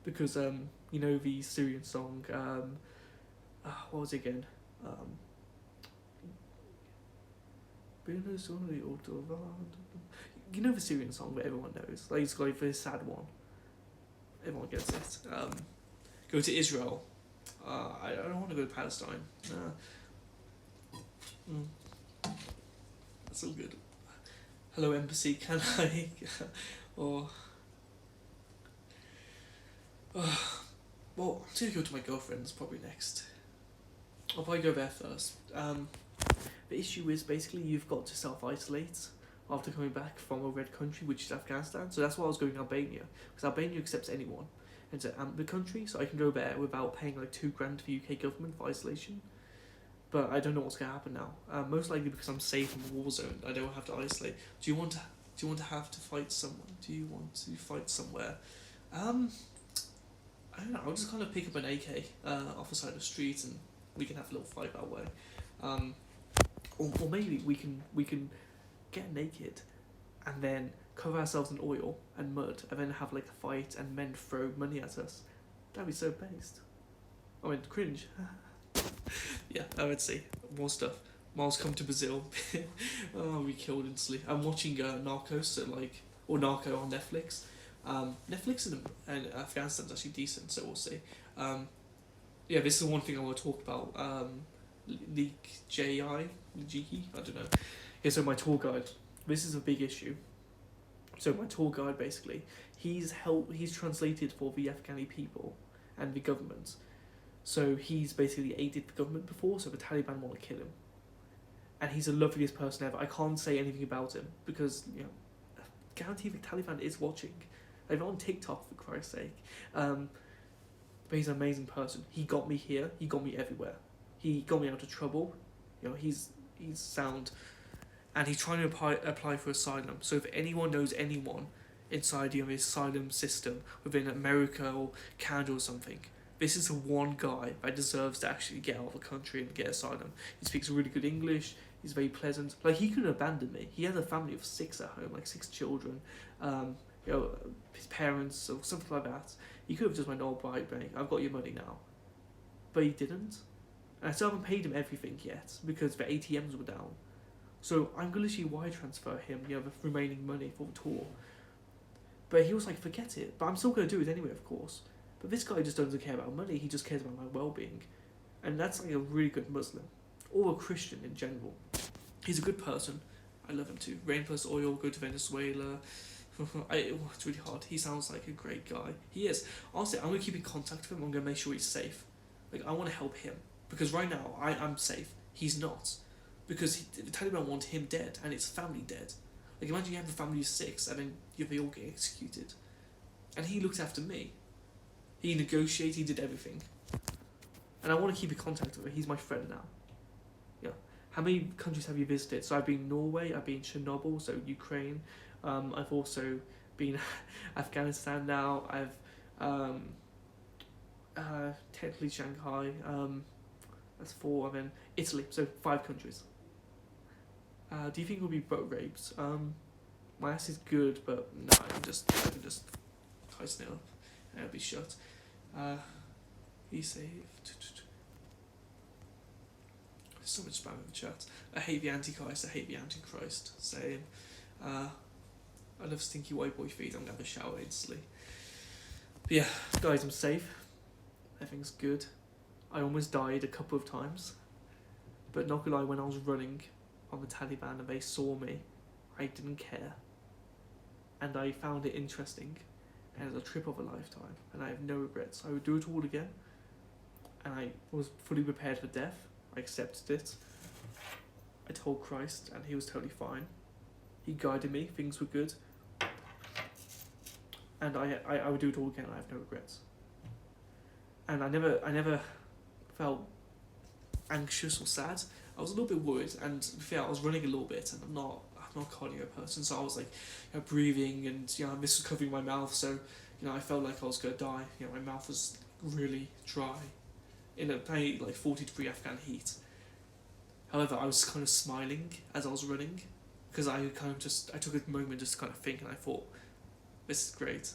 Because, the Syrian song, what was it again? You know the Syrian song that everyone knows? Like, it's got like, the sad one. Everyone gets it. Go to Israel. I don't want to go to Palestine. That's all good. Hello, embassy, can I? Or... well, I'm going to go to my girlfriend's probably next. I'll probably go there first. The issue is basically you've got to self-isolate after coming back from a red country, which is Afghanistan. So that's why I was going to Albania, because Albania accepts anyone. And it's an amber country, so I can go there without paying like $2,000 to the UK government for isolation. But I don't know what's going to happen now. Most likely because I'm safe in the war zone, I don't have to isolate. Do you want to have to fight someone? Do you want to fight somewhere? I don't know. I'll just kind of pick up an AK off the side of the street, and we can have a little fight that way. Or maybe we can get naked, and then cover ourselves in oil and mud, and then have like a fight, and men throw money at us. That'd be so based. I mean, cringe. Yeah, I would say more stuff. Miles come to Brazil. Oh, we killed instantly. I'm watching Narcos or Narco on Netflix. Netflix and Afghanistan's actually decent, so we'll see. Yeah, this is one thing I want to talk about. Leak I don't know. Yeah, so my tour guide. This is a big issue. So my tour guide basically, he's translated for the Afghani people and the government. So he's basically aided the government before, so the Taliban want to kill him. And he's the loveliest person ever. I can't say anything about him because, you know, guarantee the Taliban is watching. They're on TikTok, for Christ's sake. But he's an amazing person. He got me here. He got me everywhere. He got me out of trouble. You know, he's sound. And he's trying to apply for asylum. So if anyone knows anyone inside the asylum system within America or Canada or something, this is the one guy that deserves to actually get out of the country and get asylum. He speaks really good English. He's very pleasant. Like, he couldn't abandon me. He has a family of 6 at home, like 6 children. You know, his parents or something like that. He could have just went, oh, right, mate, I've got your money now. But he didn't. And I still haven't paid him everything yet because the ATMs were down. So I'm going to literally wire transfer him, you know, the remaining money for the tour. But he was like, forget it. But I'm still going to do it anyway, of course. But this guy just doesn't care about money. He just cares about my well-being. And that's like a really good Muslim. Or a Christian in general. He's a good person. I love him too. Rain plus oil, go to Venezuela. It's really hard. He sounds like a great guy. He is. Honestly, I'm going to keep in contact with him. I'm going to make sure he's safe. Like, I want to help him. Because right now, I'm safe. He's not. Because the Taliban want him dead, and his family dead. Like, imagine you have a family of 6, and then they all get executed. And he looked after me. He negotiated, he did everything. And I want to keep in contact with him. He's my friend now. Yeah. How many countries have you visited? So I've been Norway, I've been Chernobyl, so Ukraine. I've also been Afghanistan now. I've technically Shanghai. That's 4. And then Italy. So 5 countries. Do you think it'll be boat rapes? My ass is good, but no, I can just tighten it up and it'll be shut. He saved. There's so much spam in the chat. I hate the Antichrist. I hate the Antichrist. Same. I love stinky white boy feet. I'm gonna have a shower instantly. But yeah, guys, I'm safe. Everything's good. I almost died a couple of times, but not gonna lie, when I was running on the Taliban and they saw me, I didn't care, and I found it interesting, and it was a trip of a lifetime, and I have no regrets. I would do it all again, and I was fully prepared for death. I accepted it. I told Christ, and he was totally fine. He guided me. Things were good, and I would do it all again. I have no regrets, and I never felt anxious or sad. I was a little bit worried, and to be fair, I was running a little bit, and I'm not a cardio person, so I was like, you know, breathing, and you know, this was covering my mouth, so you know, I felt like I was gonna die. You know, my mouth was really dry in a very like 40-degree Afghan heat. However, I was kind of smiling as I was running, because I took a moment just to kind of think, and I thought, this is great.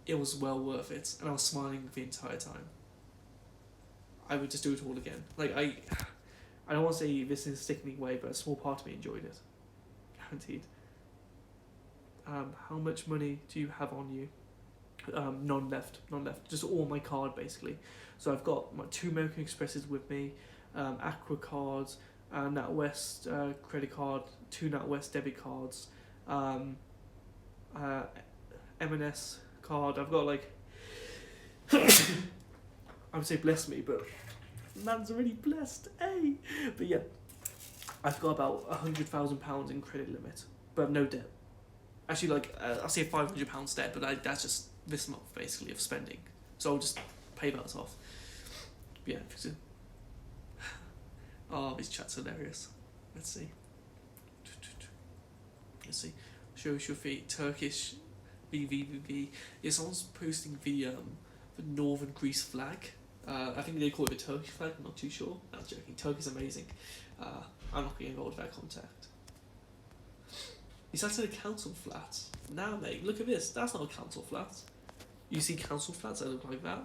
It was well worth it, and I was smiling the entire time. I would just do it all again. Like I don't want to say this in a sickening way, but a small part of me enjoyed it, guaranteed. How much money do you have on you? None left, just all my card basically. So I've got my 2 American Expresses with me, Aqua cards, NatWest credit card, 2 NatWest debit cards, M&S card. I've got like, I would say bless me, but man's already blessed, eh? But yeah, I've got about £100,000 in credit limit, but no debt. Actually, like I'll say £500 debt, but that's just this month basically of spending. So I'll just pay that off. But yeah, oh, these chats are hilarious. Let's see. Show your feet. Turkish VVVV. Yeah, someone's posting the Northern Greece flag. I think they call it the Turkish flag. I'm not too sure. I'm joking. Turkey's amazing. I'm not getting involved with that contact. Is that in a council flat? Now, mate, look at this. That's not a council flat. You see council flats that look like that?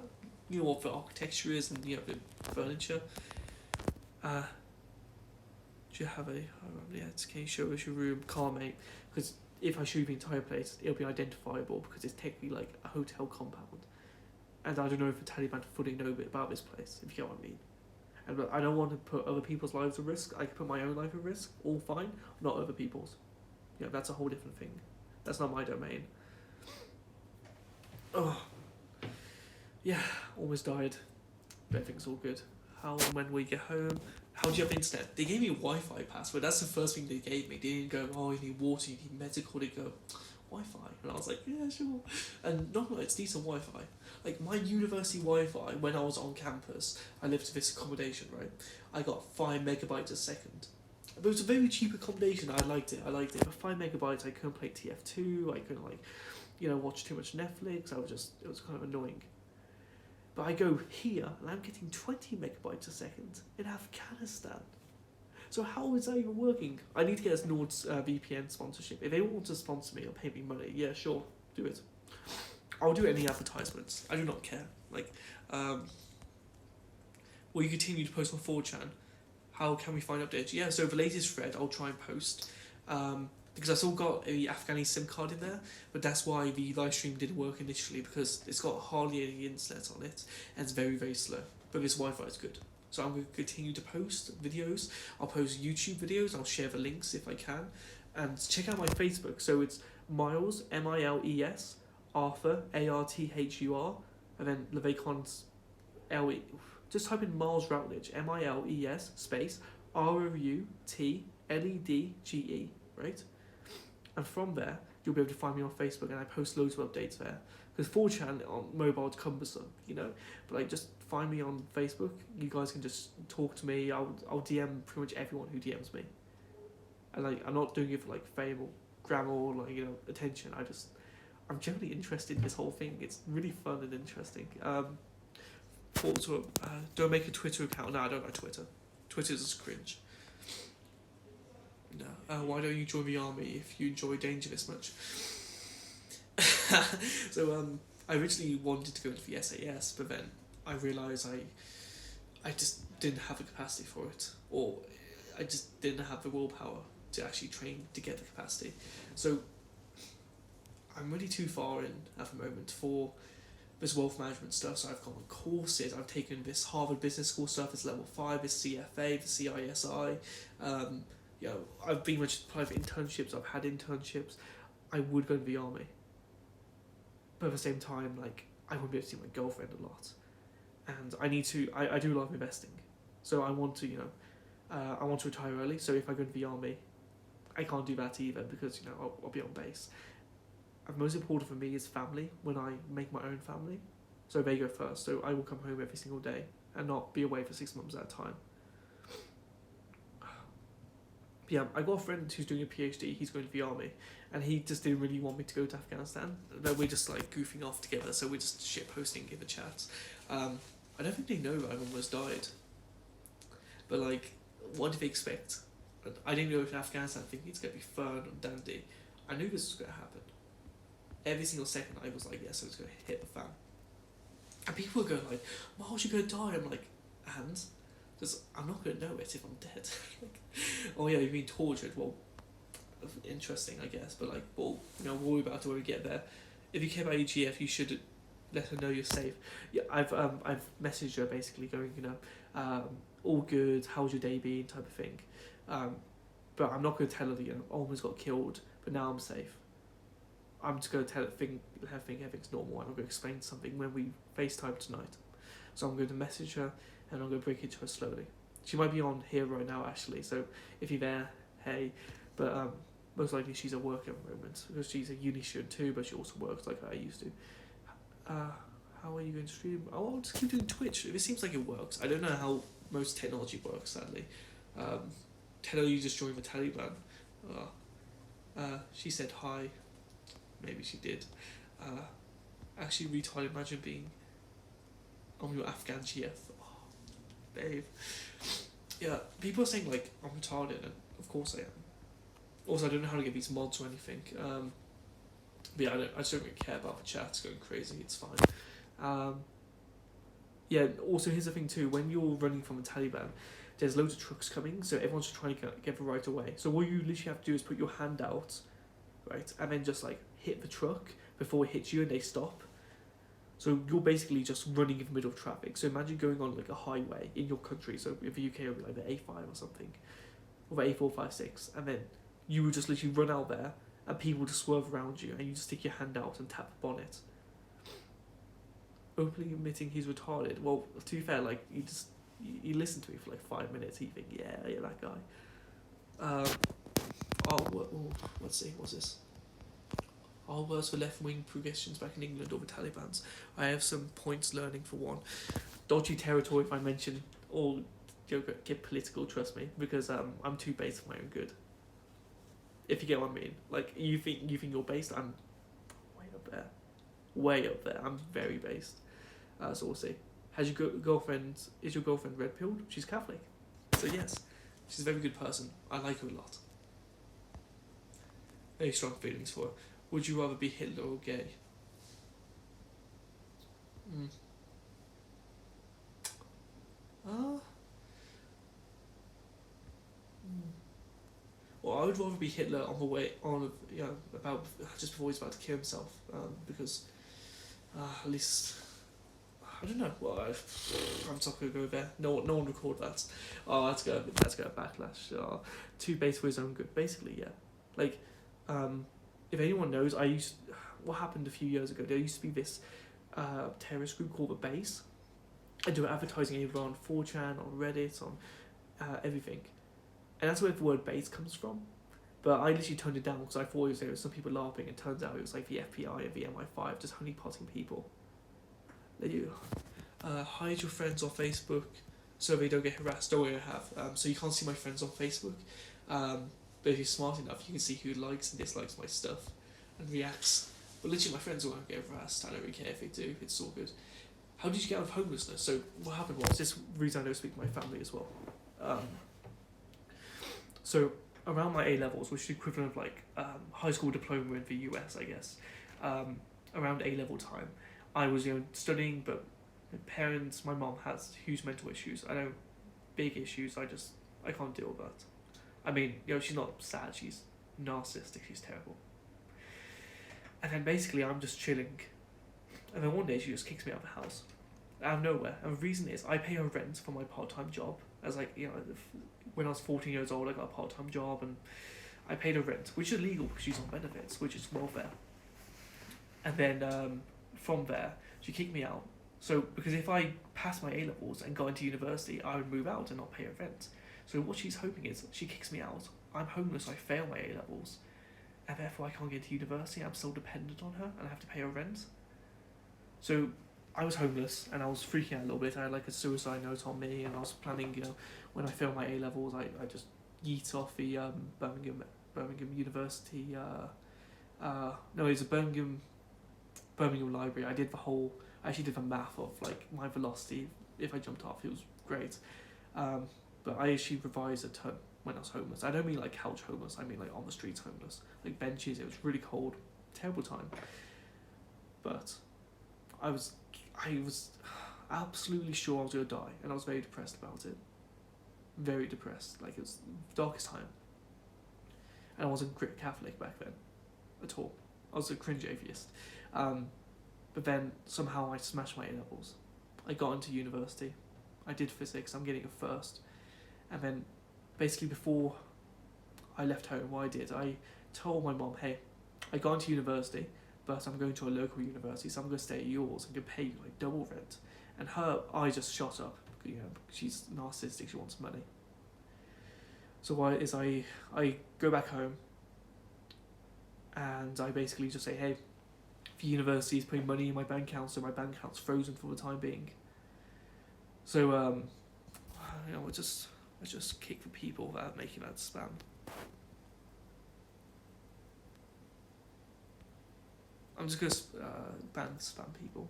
You know what the architecture is and, you know, the furniture. Do you have a... yeah, can you show us your room? Car, mate. Because if I show you the entire place, it'll be identifiable because it's technically like a hotel compound. And I don't know if the Taliban fully know a bit about this place, if you get what I mean. And I don't want to put other people's lives at risk. I can put my own life at risk, all fine, not other people's. Yeah, that's a whole different thing. That's not my domain. Oh, yeah, almost died. But everything's all good. How and when we get home? How do you have internet? They gave me a Wi-Fi password. That's the first thing they gave me. They didn't go, oh, you need water, you need medical. They go, Wi-Fi. And I was like, yeah, sure. And not like it's decent Wi-Fi. Like my university Wi-Fi, when I was on campus, I lived in this accommodation, right? I got 5 megabytes a second. But it was a very cheap accommodation. I liked it. But 5 megabytes, I couldn't play TF2. I couldn't watch too much Netflix. It was kind of annoying. But I go here and I'm getting 20 megabytes a second in Afghanistan. So how is that even working? I need to get a Nord's VPN sponsorship. If they want to sponsor me or pay me money, yeah, sure, do it. I'll do any advertisements. I do not care. Will you continue to post on 4chan? How can we find updates? Yeah, so the latest thread I'll try and post. Because I still got a Afghani SIM card in there, but that's why the live stream didn't work initially, because it's got hardly any internet on it, and it's very, very slow. But this Wi-Fi is good. So I'm going to continue to post videos. I'll post YouTube videos. I'll share the links if I can. And check out my Facebook. So it's Miles, M-I-L-E-S, Arthur, A-R-T-H-U-R, and then Levacon's L-E. Just type in Miles Routledge, M-I-L-E-S, space, R-O-U-T-L-E-D-G-E, right? And from there, you'll be able to find me on Facebook, and I post loads of updates there. Because 4chan on mobile is cumbersome, you know? But just find me on Facebook. You guys can just talk to me. I'll DM pretty much everyone who DMs me. And I'm not doing it for fame or grammar or attention. I'm generally interested in this whole thing. It's really fun and interesting. Do I make a Twitter account? No, I don't like Twitter. Twitter's just cringe. No. Why don't you join the army if you enjoy danger this much? So I originally wanted to go to the SAS, but then I realised I just didn't have the capacity for it, or I just didn't have the willpower to actually train to get the capacity. So I'm really too far in at the moment for this wealth management stuff. So I've gone on courses. I've taken this Harvard Business School stuff. It's level 5. This CFA, the CISI. I've been much private internships. I've had internships. I would go to the army, but at the same time, I won't be able to see my girlfriend a lot, and I need to. I do love investing, so I want to. I want to retire early. So if I go to the army, I can't do that either because I'll be on base. And most important for me is family. When I make my own family, so they go first. So I will come home every single day and not be away for 6 months at a time. Yeah, I got a friend who's doing a PhD. He's going to the army, and he just didn't really want me to go to Afghanistan. That we're just goofing off together, so we're just shit posting in the chats. I don't think they know that I've almost died. But what do they expect? I didn't go to Afghanistan thinking it's gonna be fun and dandy. I knew this was gonna happen. Every single second I was yeah, so it's gonna hit the fan. And people were going Miles, you're gonna die. I'm and just I'm not gonna know it if I'm dead. Like, oh yeah, you've been tortured. Well, interesting, I guess, but like, well, we'll worry about it when we get there. If you care about your GF, you should let her know you're safe. Yeah, I've messaged her basically going, all good. How's your day been? Type of thing. But I'm not going to tell her that almost got killed, but now I'm safe. I'm just going to tell her think everything's normal, and I'm going to explain something when we FaceTime tonight. So I'm going to message her, and I'm going to break it to her slowly. She might be on here right now, actually. So if you're there, hey. But most likely she's at work at the moment because she's a uni student too, but she also works like I used to. How are you going to stream? Oh, I'll just keep doing Twitch. If it seems like it works. I don't know how most technology works, sadly. Tell her you just joined the Taliban. She said hi. Maybe she did. Actually retarded. Imagine being on your Afghan GF. Oh, babe. Yeah, people are saying like I'm retarded, and of course I am. Also, I don't know how to get these mods or anything. But yeah, I just don't really care about the chat going crazy. It's fine. Yeah. Also, here's the thing too. When you're running from the Taliban, there's loads of trucks coming, so everyone's trying to get the right away. So what you literally have to do is put your hand out, right, and then just like hit the truck before it hits you, and they stop. So you're basically just running in the middle of traffic. So imagine going on like a highway in your country. So in the UK, it would be like the A5 or something, or the A456, and then you would just literally run out there, and people just swerve around you, and you just stick your hand out and tap the bonnet. Openly admitting he's retarded. Well, to be fair, like you listen to me for like 5 minutes, you think, yeah, that guy. Let's see, what's this? All worse for left-wing progressions back in England over Talibans. I have some points learning for one. Dodgy territory if I mention all get political, trust me, because I'm too based for my own good. If you get what I mean. Like, you think you're based, I'm way up there. Way up there. I'm very based. So we'll see. Is your girlfriend red-pilled? She's Catholic. So yes, she's a very good person. I like her a lot. Very strong feelings for her. Would you rather be Hitler or gay? Well, I would rather be Hitler on the way on, about just before he's about to kill himself, because at least I don't know. Well, I'm not gonna go there. No one record that. Oh, that's gonna backlash. Too base for his own good. Basically, yeah. Like, if anyone knows, what happened a few years ago. There used to be this terrorist group called the Base, and they were advertising either on 4chan, on Reddit, on everything, and that's where the word base comes from. But I literally toned it down because I thought there was some people laughing, and turns out it was like the FBI and the MI5 just honeypotting people. You hide your friends on Facebook so they don't get harassed. Don't worry, I have. So you can't see my friends on Facebook. But if you're smart enough, you can see who likes and dislikes my stuff and reacts. But literally, my friends won't get harassed. I don't really care if they do. It's all good. How did you get out of homelessness? So what happened was, this reason I don't speak to my family as well. So around my A-levels, which is the equivalent of like high school diploma in the US, I guess, around A-level time, I was studying, but my mom has huge mental issues. I know, big issues. I can't deal with that. I mean, she's not sad. She's narcissistic. She's terrible. And then basically, I'm just chilling, and then one day she just kicks me out of the house, out of nowhere. And the reason is I pay her rent for my part-time job. As when I was 14 years old, I got a part-time job, and I paid her rent, which is illegal because she's on benefits, which is welfare. And then from there, she kicked me out. So because if I passed my A-levels and got into university, I would move out and not pay her rent. So what she's hoping is she kicks me out. I'm homeless. I fail my A-levels, and therefore I can't get into university. I'm still dependent on her, and I have to pay her rent. So I was homeless, and I was freaking out a little bit. I had like a suicide note on me, and I was planning, when I fail my A-levels, I just yeet off the Birmingham University. No, it was a Birmingham Library. I actually did the math of like my velocity if I jumped off. It was great. But I actually revised a ton when I was homeless. I don't mean like couch homeless. I mean like on the streets homeless, like benches. It was really cold, terrible time. But I was absolutely sure I was going to die, and I was very depressed about it. Very depressed. Like, it was the darkest time. And I wasn't Catholic back then at all. I was a cringe atheist. But then somehow I smashed my A-levels. I got into university. I did physics. I'm getting a first. And then basically before I left home, what I did, I told my mom, hey, I got into university, but I'm going to a local university, so I'm going to stay at yours and can pay you like double rent. And her eyes just shot up. You know, she's narcissistic. She wants money. So what is I go back home and I basically just say, hey, the university is putting money in my bank account, so my bank account's frozen for the time being. So you know, I just kick the people that are making that spam. I'm just gonna ban spam people.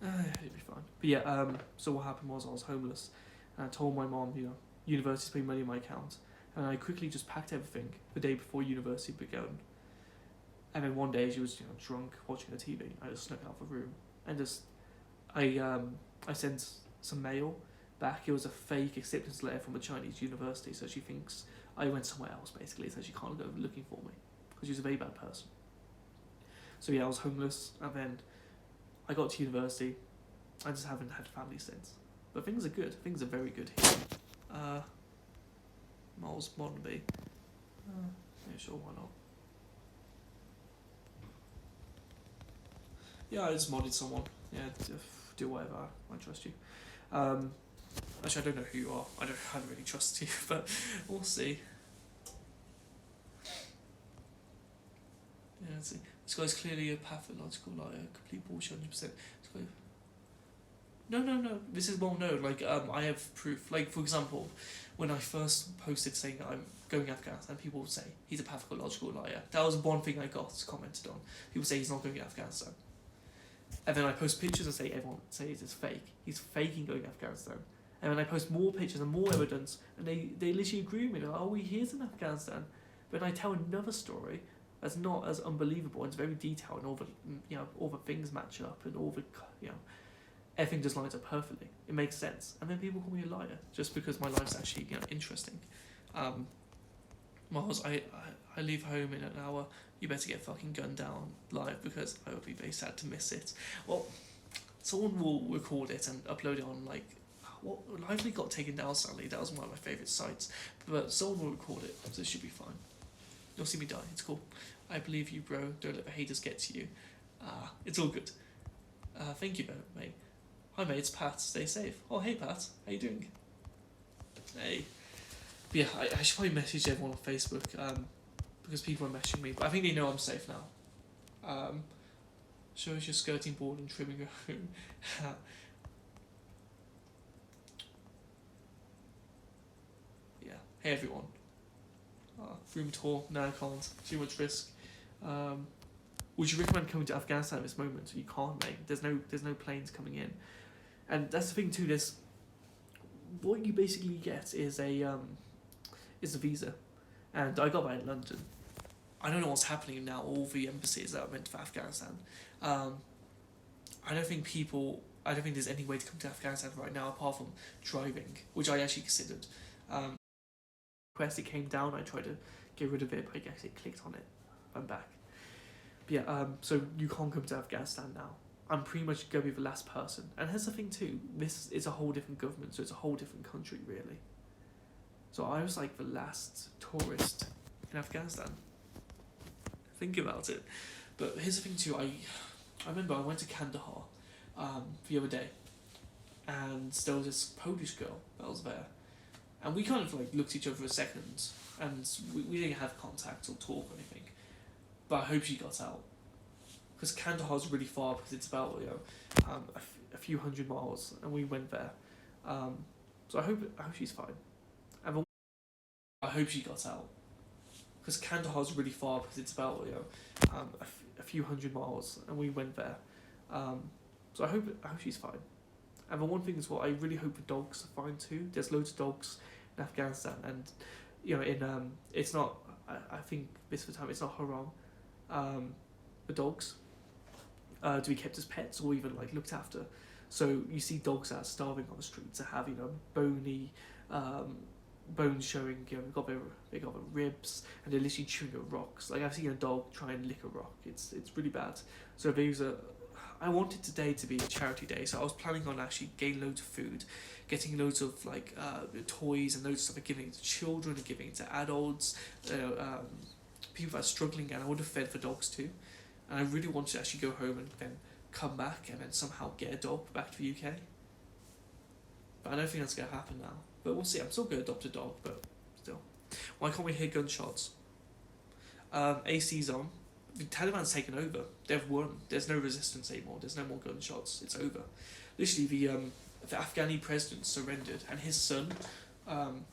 It'd be fine. But yeah, so what happened was I was homeless, and I told my mom, you know, university's putting money in my account, and I quickly just packed everything the day before university began. And then one day she was, you know, drunk watching the TV. I just snuck out of the room and just I sent some mail back. It was a fake acceptance letter from a Chinese university, so she thinks I went somewhere else basically, so she can't go looking for me because she's a very bad person. So yeah, I was homeless, and then I got to university. I just haven't had family since. But things are good. Things are very good here. Miles Monby. Yeah, sure, why not? Yeah, I just modded someone. Yeah, do whatever. I trust you. Actually, I don't know who you are. I don't really trust you, but we'll see. Yeah, let's see. This guy's clearly a pathological liar. Complete bullshit, 100%. No. This is well known. Like, I have proof. Like, for example, when I first posted saying I'm going to Afghanistan, people would say he's a pathological liar. That was one thing I got commented on. People say he's not going to Afghanistan. And then I post pictures and say everyone says it's fake. He's faking going to Afghanistan. And then I post more pictures and more evidence, and they literally agree with me. Like, oh, he is in Afghanistan. But then I tell another story that's not as unbelievable, and it's very detailed, and all the, you know, all the things match up, and all the, you know, everything just lines up perfectly. It makes sense. And then people call me a liar just because my life's actually, you know, interesting. Miles, I leave home in an hour. You better get fucking gunned down live because I would be very sad to miss it. Well, someone will record it and upload it on, like, what, Lively got taken down sadly. That was one of my favourite sites. But someone will record it, so it should be fine. You'll see me die. It's cool. I believe you, bro. Don't let the haters get to you. It's all good. Thank you, mate. Hi, mate. It's Pat. Stay safe. Oh, hey, Pat. How you doing? Hey. But yeah, I should probably message everyone on Facebook because people are messaging me. But I think they know I'm safe now. Show us your skirting board and trimming your room. Yeah. Hey, everyone. Room tour. No, I can't. Too much risk. Would you recommend coming to Afghanistan at this moment? You can't, mate. There's no planes coming in, and that's the thing too. There's what you basically get is a visa, and I got that in London. I don't know what's happening now. All the embassies that are meant for Afghanistan. I don't think there's any way to come to Afghanistan right now apart from driving, which I actually considered. Request it came down. I tried to get rid of it, but I actually clicked on it. I'm back. But yeah, so you can't come to Afghanistan now. I'm pretty much going to be the last person. And here's the thing too, this is a whole different government, so it's a whole different country really. So I was like the last tourist in Afghanistan. Think about it. But here's the thing too, I remember I went to Kandahar the other day, and there was this Polish girl that was there. And we kind of like looked at each other for a second, and we didn't have contact or talk or anything. But I hope she got out, because Kandahar's really far, because it's about, you know, a few hundred miles, and we went there. So I hope she's fine. And I hope she got out, because Kandahar's really far, because it's about, you know, a few hundred miles, and we went there. So I hope she's fine. And the one thing is, what I really hope the dogs are fine too. There's loads of dogs in Afghanistan, and you know, it's not. I think this for time it's not haram the dogs to be kept as pets or even like looked after. So you see dogs that are starving on the streets to have bony bones showing. They got their ribs and they're literally chewing at rocks. Like I've seen a dog try and lick a rock. It's really bad. So they use a. I wanted today to be a charity day, so I was planning on actually getting loads of food, getting loads of like toys and loads of stuff, and giving it to children and giving it to adults, people that are struggling, and I would have fed for dogs too. And I really wanted to actually go home and then come back and then somehow get a dog back to the UK. But I don't think that's going to happen now. But we'll see. I'm still going to adopt a dog, but still. Why can't we hear gunshots? AC's on. The Taliban's taken over. They've won. There's no resistance anymore. There's no more gunshots. It's over. Literally, the Afghani president surrendered, and his son,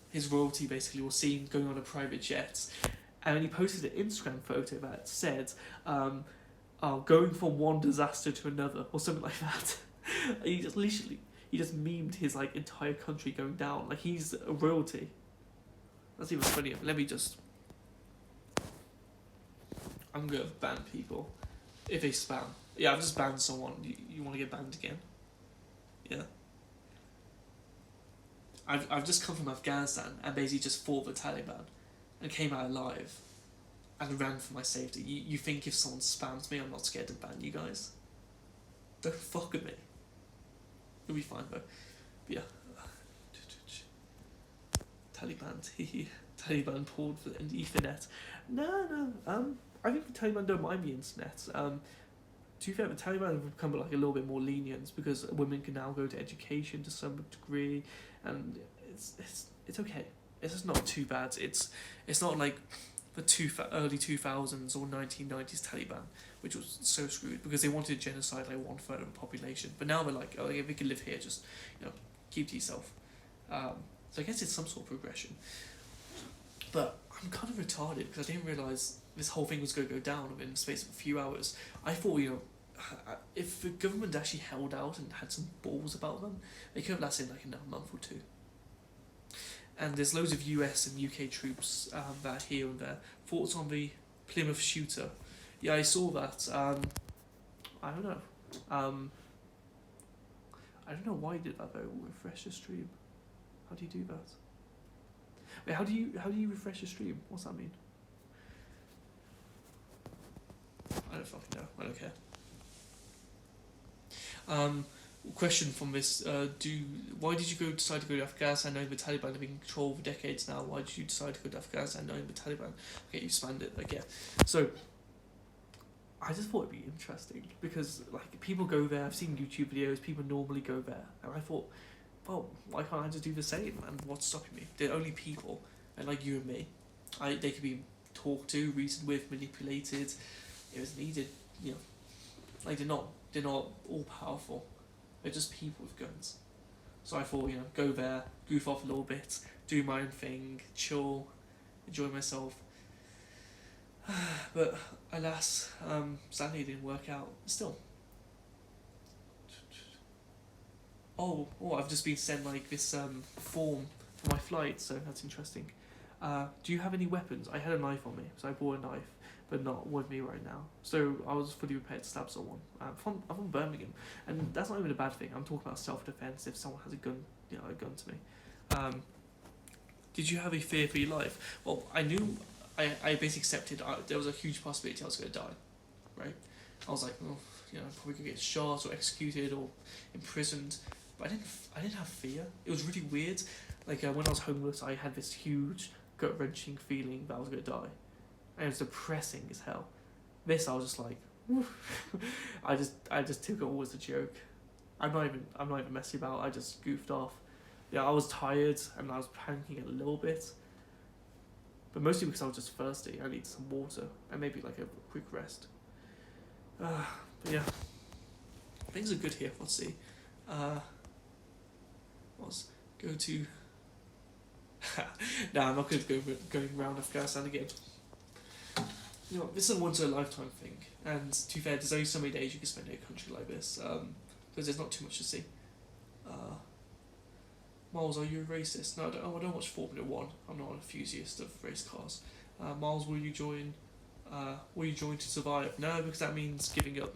his royalty basically, was seen going on a private jet, and then he posted an Instagram photo that said, going from one disaster to another, or something like that. He just memed his like entire country going down. Like he's a royalty. That's even funnier. Let me just. I'm gonna ban people if they spam. Yeah, I've just banned someone. You want to get banned again? Yeah. I've just come from Afghanistan and basically just fought the Taliban, and came out alive, and ran for my safety. You think if someone spams me, I'm not scared to ban you guys? Don't fuck with me. It'll be fine though. But yeah. Taliban. Taliban pulled for the Ethernet. No. I think the Taliban don't mind the internet. To be fair, the Taliban have become like a little bit more lenient because women can now go to education to some degree, and it's okay. It's just not too bad. It's not like the early 2000s or 1990s Taliban, which was so screwed because they wanted to genocide like 1/3 of the population. But now they're like, oh yeah, we can live here, just keep to yourself. So I guess it's some sort of progression. But I'm kind of retarded because I didn't realise this whole thing was going to go down within the space of a few hours. I thought, if the government actually held out and had some balls about them, they could have lasted like another month or two. And there's loads of US and UK troops that are here and there. Thoughts on the Plymouth shooter? Yeah, I saw that. I don't know. I don't know why you did that though. Refresh the stream. How do you do that? Wait, how do you refresh the stream? What's that mean? I don't fucking know. I don't care. Question from this: why did you decide to go to Afghanistan knowing the Taliban have been in control for decades now? Why did you decide to go to Afghanistan knowing the Taliban? Okay, you spanned it. Okay, so I just thought it'd be interesting because like people go there. I've seen YouTube videos. People normally go there, and I thought, well, why can't I just do the same? And what's stopping me? They're only people, and like you and me, they could be talked to, reasoned with, manipulated. It was needed, like they're not all powerful. They're just people with guns. So I thought, go there, goof off a little bit, do my own thing, chill, enjoy myself. But alas, sadly it didn't work out. Still. Oh, I've just been sent like this form for my flight, so that's interesting. Do you have any weapons? I had a knife on me, so I bought a knife, but not with me right now. So I was fully prepared to stab someone. I'm from Birmingham, and that's not even a bad thing. I'm talking about self-defense if someone has a gun, a gun to me. Did you have a fear for your life? Well, I knew, I basically accepted there was a huge possibility I was going to die, right? I was like, I'm probably going to get shot or executed or imprisoned, but I didn't have fear. It was really weird. Like when I was homeless, I had this huge gut-wrenching feeling that I was going to die. And it was depressing as hell. This I was just like, I just took it all as a joke. I'm not even messy about. I just goofed off. Yeah, I was tired and I was panicking a little bit, but mostly because I was just thirsty. I needed some water and maybe like a quick rest. But yeah, things are good here. Let's see. Let's go to. Nah, I'm not going to go going around Afghanistan again. This is a once in a lifetime thing, and to be fair, there's only so many days you can spend in a country like this, because there's not too much to see. Miles, are you a racist? No, I don't watch Formula 1. I'm not an enthusiast of race cars. Miles, will you join will you join to survive? No, because that means giving up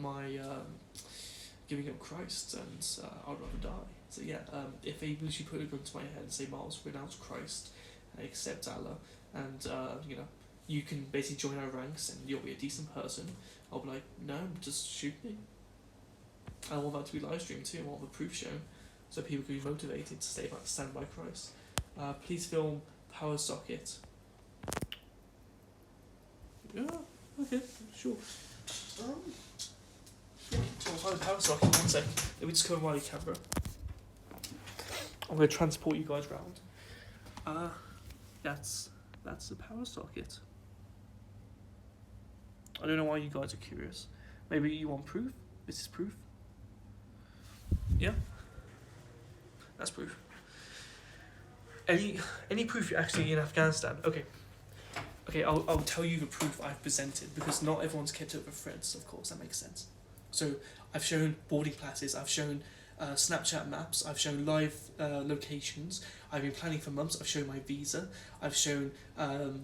giving up Christ, and I'd rather die. So yeah, if they literally put a gun to my head and say, Miles, renounce Christ and accept Allah, and you can basically join our ranks and you'll be a decent person, I'll be like, no, just shoot me. I want that to be live streamed too. I want the proof shown, so people can be motivated to stand by Christ. Please film power socket. Yeah, okay, sure. Yeah, so I'll find the power socket. 1 sec. Let me just go my camera. I'm gonna transport you guys round. That's the power socket. I don't know why you guys are curious. Maybe you want proof? This is proof. Yeah, that's proof. Any proof you're actually in Afghanistan? Okay, I'll tell you the proof I've presented, because not everyone's kept up with threads, of course, that makes sense. So I've shown boarding passes, I've shown Snapchat maps, I've shown live locations, I've been planning for months, I've shown my visa, I've shown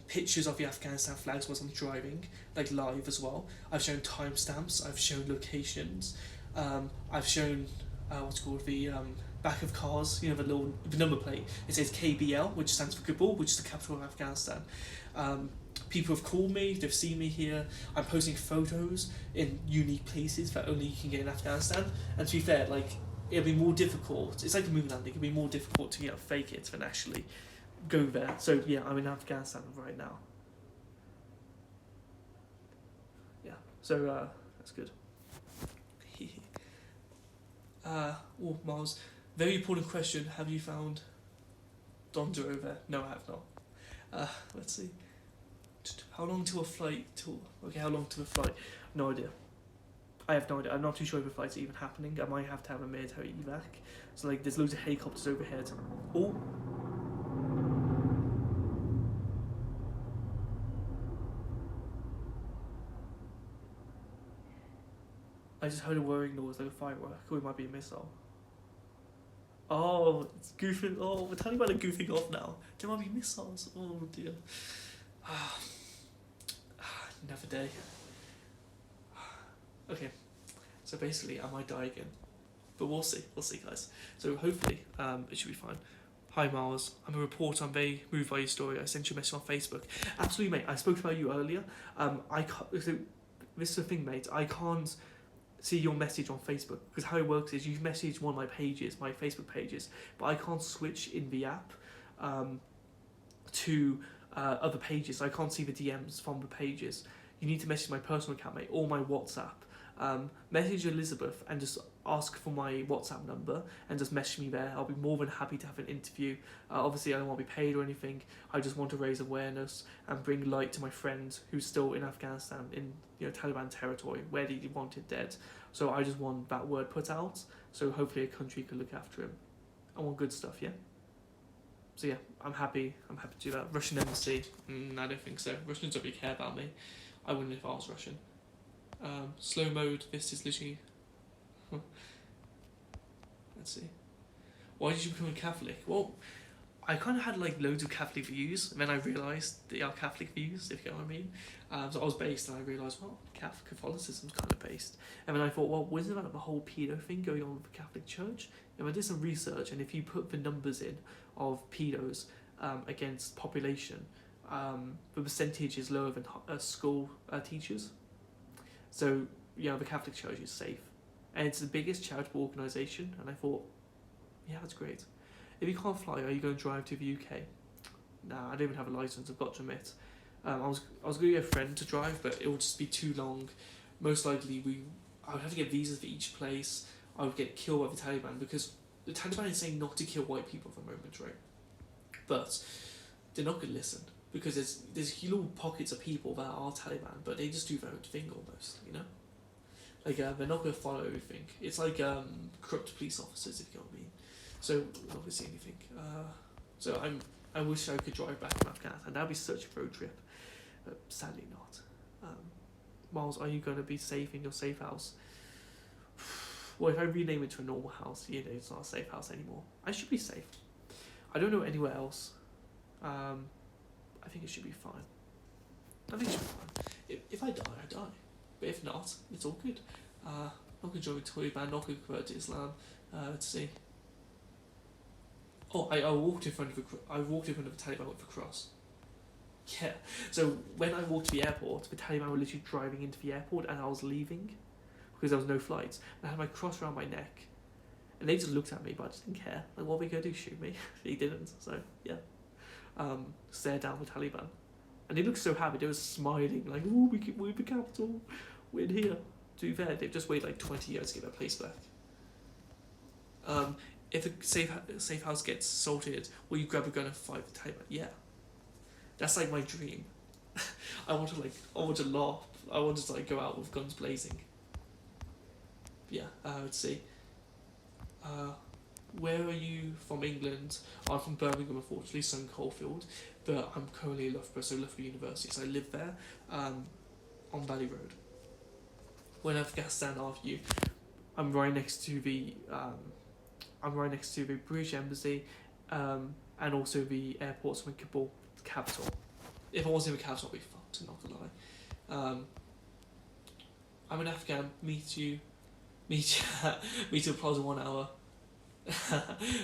pictures of the Afghanistan flags whilst I'm driving, like live as well, I've shown timestamps, I've shown locations, I've shown what's called the back of cars, the number plate, it says KBL, which stands for Kabul, which is the capital of Afghanistan. People have called me, they've seen me here, I'm posting photos in unique places that only you can get in Afghanistan, and to be fair, it'll be more difficult, it's like a moon landing, it'll be more difficult to fake it than actually go there. So yeah, I'm in Afghanistan right now. Yeah, so that's good. Miles, very important question, have you found Donda over there? No, I have not. Let's see. How long to a flight? How long to a flight? No idea. I have no idea. I'm not too sure if the flight's even happening. I might have to have a military evac. So there's loads of helicopters overhead. Oh. I just heard a whirring noise like a firework, or it might be a missile. Oh, it's goofing. Oh, we're telling about it goofing off now. There might be missiles. Oh dear. Another day. Okay, so basically I might die again, but we'll see, guys. So hopefully it should be fine. Hi Miles, I'm a reporter, I'm very moved by your story. I sent you a message on Facebook. Absolutely mate, I spoke about you earlier. So this is the thing mate, I can't see your message on Facebook, because how it works is you message one of my pages, my Facebook pages, but I can't switch in the app to other pages, so I can't see the DMs from the pages. You need to message my personal account mate, or my WhatsApp. Message Elizabeth and just ask for my WhatsApp number and just message me there. I'll be more than happy to have an interview. Obviously I don't want to be paid or anything, I just want to raise awareness and bring light to my friend who's still in Afghanistan, in Taliban territory, where they wanted dead. So I just want that word put out, so hopefully a country can look after him. I want good stuff, yeah? So yeah, I'm happy to do that. Russian embassy, I don't think so. Russians don't really care about me. I wouldn't if I was Russian. Slow mode, this is literally... Let's see. Why did you become a Catholic? Well, I kind of had loads of Catholic views, and then I realised they are Catholic views, if you know what I mean. So I was based, and I realised, well, Catholicism's kind of based. And then I thought, well, wasn't that the whole pedo thing going on with the Catholic Church? And I did some research, and if you put the numbers in of pedos against population, the percentage is lower than school teachers. So, the Catholic Church is safe. And it's the biggest charitable organisation, and I thought, yeah, that's great. If you can't fly, are you going to drive to the UK? Nah, I don't even have a licence, I've got to admit. I was going to get a friend to drive, but it would just be too long. Most likely, I would have to get visas for each place. I would get killed by the Taliban, because the Taliban is saying not to kill white people at the moment, right? But they're not going to listen, because there's little pockets of people that are Taliban, but they just do their own thing almost, they're not going to follow everything. It's like corrupt police officers, if you know what I mean. So we're not going to see anything. So I wish I could drive back from Afghanistan. That'd be such a road trip, but sadly not. Miles, are you going to be safe in your safe house? Well, if I rename it to a normal house, it's not a safe house anymore. I should be safe. I don't know anywhere else. I think it should be fine. I think it should be fine. if I die, I die. But if not, it's all good. Not gonna join the Taliban, not gonna convert to Islam. Let's see. Oh, I walked in front of a Taliban with a cross. Yeah. So when I walked to the airport, the Taliban were literally driving into the airport, and I was leaving because there was no flights. And I had my cross around my neck, and they just looked at me, but I just didn't care. Like, what were they gonna do? Shoot me? They didn't. So yeah. Stare down the Taliban, and they looked so happy. They were smiling, like, "Oh, we're the capital. We're in here." To be fair, they've just waited like 20 years to get their place back. If a safe house gets assaulted, will you grab a gun and fight the Taliban? Yeah, that's like my dream. I want to laugh. I want to like go out with guns blazing. Yeah, let's see. Where are you from, England? I'm from Birmingham, unfortunately, so in Coalfield, but I'm currently in Loughborough, so Loughborough University, so I live there, on Valley Road. When Afghanistan after you, I'm right next to the British Embassy, and also the airports in Kabul, the capital. If I wasn't in the capital, I'd be fucked, not gonna lie. I'm an Afghan, meet you approximately 1 hour.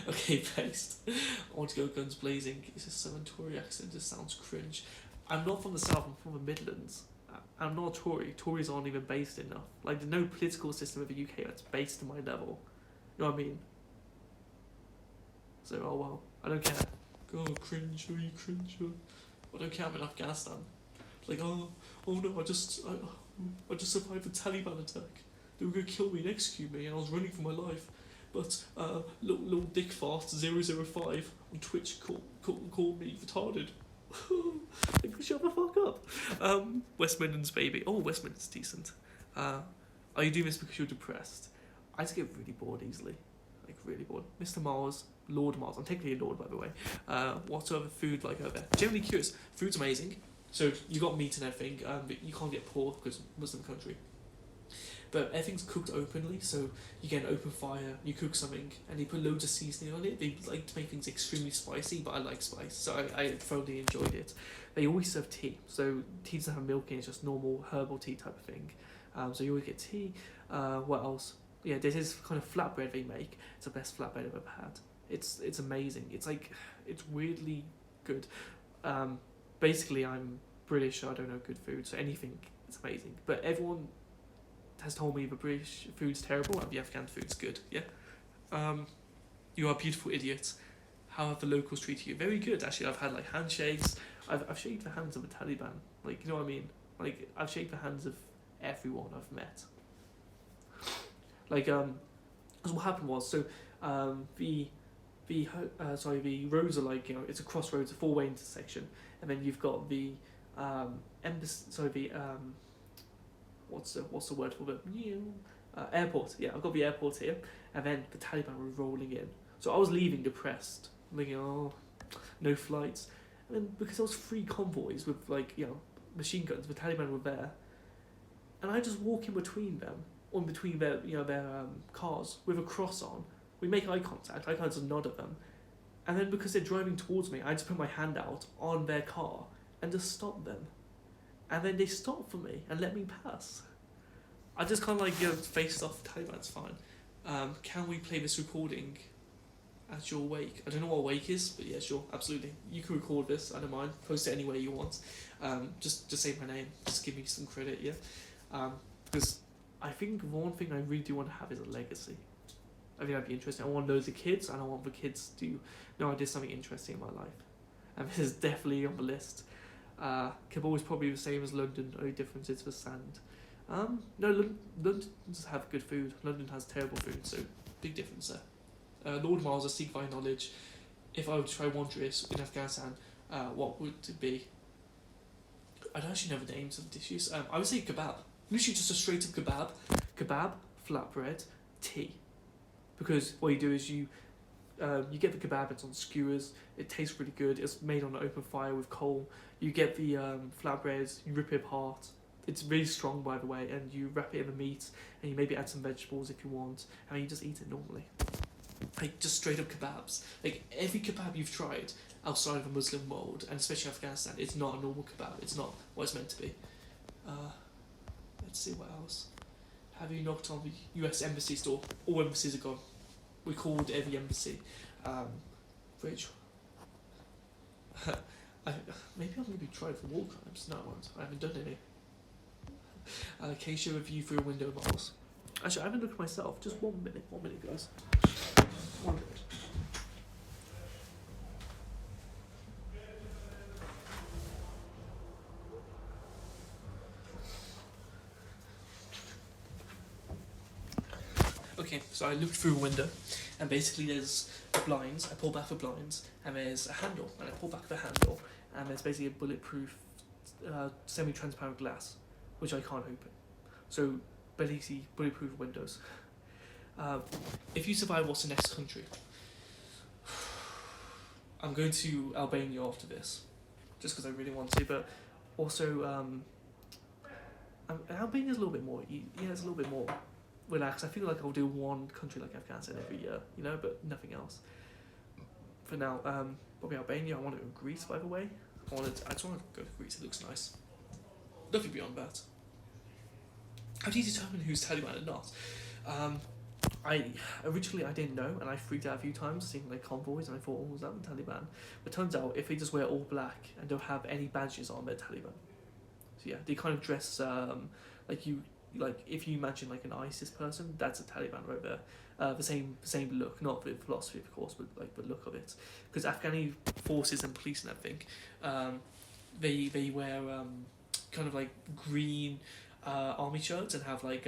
Okay, based. I want to go guns blazing. It's a Southern Tory accent, just sounds cringe. I'm not from the South, I'm from the Midlands. I'm not a Tory. Tories aren't even based enough. Like, there's no political system in the UK that's based to my level. You know what I mean? So, oh well, I don't care. Oh, cringe, you cringe. I don't care, I'm in Afghanistan. Like, oh no, I just survived the Taliban attack. They were gonna kill me and execute me, and I was running for my life. But little dick fart 005 on Twitch called me retarded. Like, shut the fuck up. West Midlands, baby. Oh, West Midlands decent. Are you doing this because you're depressed? I just get really bored easily. Like, really bored. Mr. Mars, Lord Mars. I'm technically a lord, by the way. What other food like over there? Generally curious. Food's amazing. So you got meat and everything. But you can't get pork because Muslim country. But everything's cooked openly, so you get an open fire, you cook something, and they put loads of seasoning on it. They like to make things extremely spicy, but I like spice, so I thoroughly enjoyed it. They always serve tea, so tea doesn't have milk in it, it's just normal herbal tea type of thing. So you always get tea. What else? Yeah, there's this kind of flatbread they make. It's the best flatbread I've ever had. It's amazing. It's weirdly good. Basically, I'm British, so I don't know good food, so anything is amazing. But everyone has told me the British food's terrible and the Afghan food's good. Yeah. You are a beautiful idiot. How have the locals treated you? Very good, actually. I've had like handshakes. I've shaken the hands of the Taliban. Like, you know what I mean? Like, I've shaken the hands of everyone I've met. Like, because what happened was, so the roads are like, you know, it's a crossroads, a four-way intersection, and then you've got the embassy. What's the word for it? Airport. Yeah, I've got the airport here, and then the Taliban were rolling in. So I was leaving depressed, thinking, oh, no flights. And then because there was 3 convoys with machine guns, the Taliban were there, and I just walk in between them, or in between their cars with a cross on. We make eye contact. I kind of just nod at them, and then because they're driving towards me, I just put my hand out on their car and just stop them. And then they stopped for me and let me pass. I just kind of faced off the Taliban, it's fine. Can we play this recording at your wake? I don't know what wake is, but yeah, sure, absolutely. You can record this, I don't mind. Post it any way you want. Just say my name. Just give me some credit, yeah? Because I think one thing I really do want to have is a legacy. I think that'd be interesting. I want loads of kids, and I want the kids to know I did something interesting in my life. And this is definitely on the list. Kabul is probably the same as London, only difference is the sand. No, London does have good food. London has terrible food, so big difference there. Lord Miles, I seek thy knowledge. If I were to try wondrous in Afghanistan, what would it be? I don't actually know the names of the dishes. I would say kebab. Literally just a straight up kebab. Kebab, flatbread, tea. Because what you do is you get the kebab, it's on skewers, it tastes really good, it's made on an open fire with coal. You get the flatbreads, you rip it apart, it's really strong by the way, and you wrap it in the meat, and you maybe add some vegetables if you want, and you just eat it normally. Like, just straight up kebabs. Like, every kebab you've tried outside of the Muslim world, and especially Afghanistan, it's not a normal kebab, it's not what it's meant to be. Let's see what else. Have you knocked on the US Embassy's door? All embassies are gone. We called every embassy. Which maybe I'm going to be tried for war crimes. No, I won't. I haven't done any. Acacia review through a window, Miles. Actually, I haven't looked at myself. Just 1 minute. 1 minute, guys. 1 minute. Okay, so I looked through a window, and basically there's the blinds. I pull back the blinds, and there's a handle, and I pull back the handle, and there's basically a bulletproof, semi-transparent glass, which I can't open. So basically bulletproof windows. If you survive, what's the next country? I'm going to Albania after this, just because I really want to. But also, Albania's a little bit more. Yeah, it's a little bit more relaxed. I feel like I'll do one country like Afghanistan every year, you know, but nothing else. For now, probably Albania. I want to go to Greece, by the way. I just want to go to Greece. It looks nice. Nothing beyond that. How do you determine who's Taliban and not? I didn't know, and I freaked out a few times seeing like convoys, and I thought, oh, was that the Taliban? But turns out if they just wear all black and don't have any badges on, they're Taliban. So yeah, they kind of dress like if you imagine like an ISIS person, that's a Taliban right there. The same look, not the philosophy of course, but like the look of it. Because Afghani forces and police and everything, they wear kind of like green army shirts and have like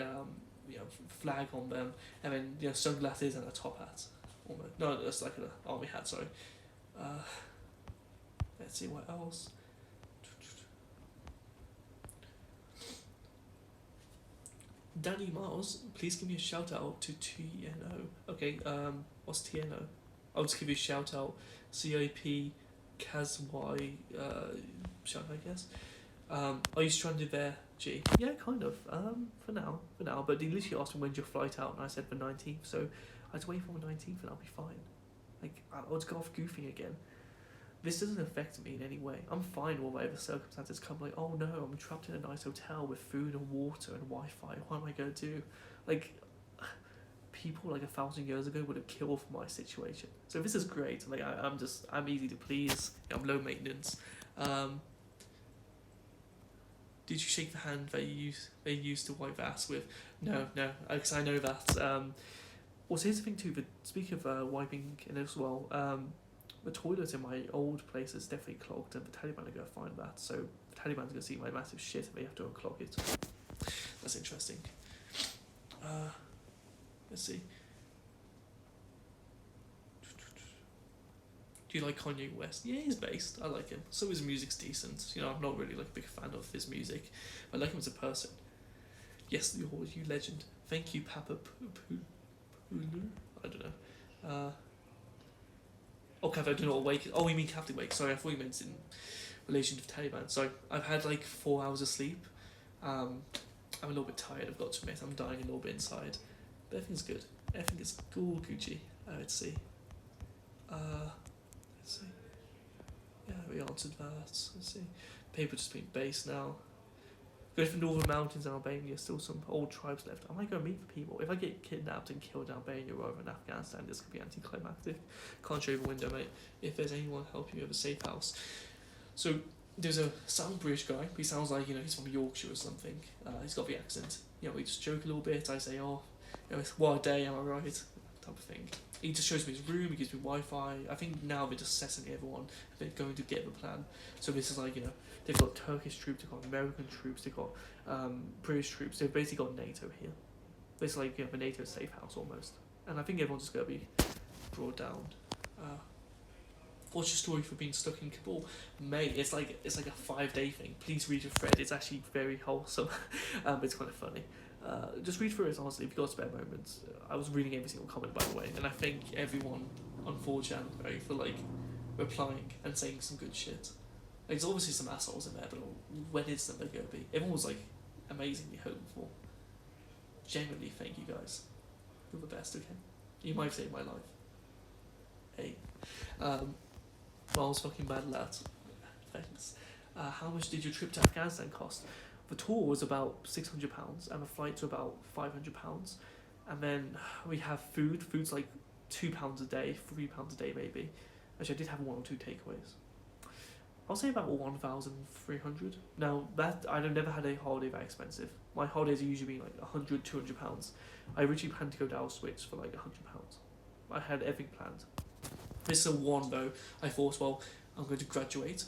flag on them, and then sunglasses and a top hat. Almost. No, that's like an army hat. Sorry. Let's see what else. Danny Miles, please give me a shout out to TNO. Okay, what's TNO? I'll just give you a shout out. CIP Kazwy shout out, I guess. Are you stranded there, G? Yeah, kind of. For now. But they literally asked me when's your flight out, and I said the 19th. So I'd wait for the 19th, and I'll be fine. Like I'll just go off goofing again. This doesn't affect me in any way. I'm fine with whatever circumstances come. Like, oh no, I'm trapped in a nice hotel with food and water and Wi-Fi. What am I going to do? Like, people like 1,000 years ago would have killed for my situation. So this is great. Like, I'm easy to please. I'm low maintenance. Did you shake the hand that they used to wipe ass with? No, because I know that. Also, here's the thing too. But speaking of wiping in as well, the toilets in my old place is definitely clogged, and the Taliban are going to find that. So the Taliban's going to see my massive shit, and they have to unclog it. That's interesting. Let's see. Do you like Kanye West? Yeah, he's based. I like him. So his music's decent. I'm not really like a big fan of his music. I like him as a person. Yes, you legend. Thank you, Papa Pulu. I don't know. Oh, Cafe, I do not awake. Oh, you mean Captain Wake? Sorry, I thought you meant in relation to Taliban. So I've had like 4 hours of sleep. I'm a little bit tired, I've got to admit. I'm dying a little bit inside. But everything's good. Everything is cool, Gucci. Let's see. Yeah, we answered that. Let's see. Paper just being based now. Go to the northern mountains in Albania, still some old tribes left. I might go meet the people. If I get kidnapped and killed in Albania rather than Afghanistan, this could be anticlimactic. Can't show you the window, mate. If there's anyone helping you have a safe house. So there's a South British guy. He sounds like he's from Yorkshire or something. He's got the accent. We just joke a little bit. I say, it's what a day, am I right? Type of thing. He just shows me his room. He gives me Wi-Fi. I think now they're just setting everyone. They're going to get the plan. So this is like they've got Turkish troops, they've got American troops, they've got British troops. They've basically got NATO here. It's like a NATO safe house almost. And I think everyone's just going to be brought down. What's your story for being stuck in Kabul? Mate, it's like a 5-day thing. Please read your thread. It's actually very wholesome. It's kind of funny. Just read through it honestly if you've got spare moments. I was reading every single comment by the way, and I thank everyone on 4chan for like replying and saying some good shit. There's obviously some assholes in there, but when is them going to be? Everyone was like amazingly hopeful. Genuinely, thank you guys. You're the best, okay? You might have saved my life. Hey. Miles fucking bad lad. Thanks. How much did your trip to Afghanistan cost? The tour was about £600, and the flights were about £500. And then we have food. Food's like £2 a day, £3 a day maybe. Actually, I did have 1 or 2 takeaways. I'll say about 1,300. Now that I've never had a holiday that expensive. My holidays are usually like £100, £200. I originally planned to go to Auschwitz for like £100. I had everything planned. This is one though. I thought, well, I'm going to graduate,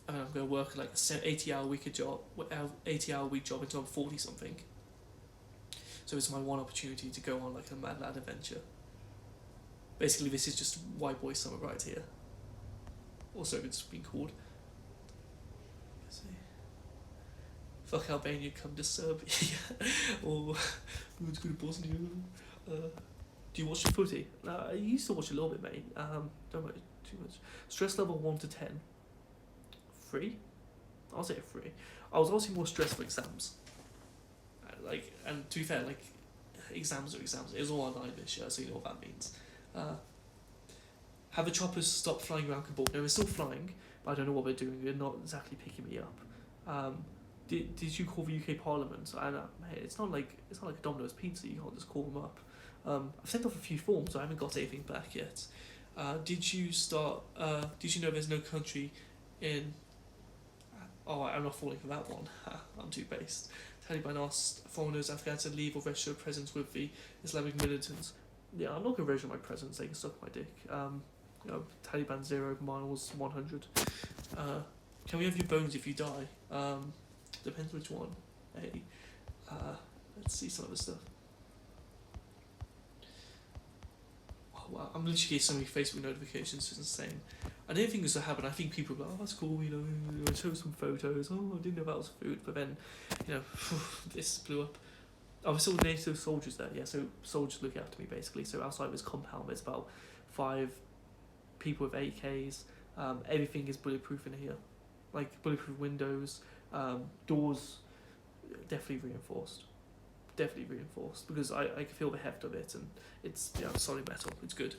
and I'm going to work like a 80-hour week job, 80-hour week job until I'm 40 something. So it's my one opportunity to go on like a mad lad adventure. Basically, this is just white boy summer right here. Also, it's been called. Let's see. Fuck Albania, come to Serbia. Or let's go to Bosnia. Do you watch the footy? I used to watch a little bit, mate. Don't watch too much. Stress level 1 to 10. 3. I'll say 3. I was obviously more stressed for exams. And to be fair, like, exams are exams. It was all online this year, so you know what that means. Have the choppers stopped flying around Kabul? No, they're still flying, but I don't know what they're doing. They're not exactly picking me up. Did you call the UK Parliament? And hey, it's not like a Domino's pizza. You can't just call them up. I've sent off a few forms. I haven't got anything back yet. Did you know there's no country in? Oh, I'm not falling for that one. I'm too based. Taliban asked foreigners Afghanistan leave or register a presence with the Islamic militants. Yeah, I'm not going to register my presence. They can suck my dick. Taliban 0, miles 100. Can we have your bones if you die? Depends which one. Hey, let's see some of the stuff. Oh wow, I'm literally getting so many Facebook notifications. It's insane. I didn't think this would happen. I think people were like, oh, that's cool, show some photos. Oh, I didn't know that was food. But then, this blew up. I was still NATO soldiers there, yeah, so soldiers look after me basically. So outside of this compound there's about 5 people with AKs. Everything is bulletproof in here. Like bulletproof windows, doors definitely reinforced. Because I can feel the heft of it, and it's solid metal, it's good.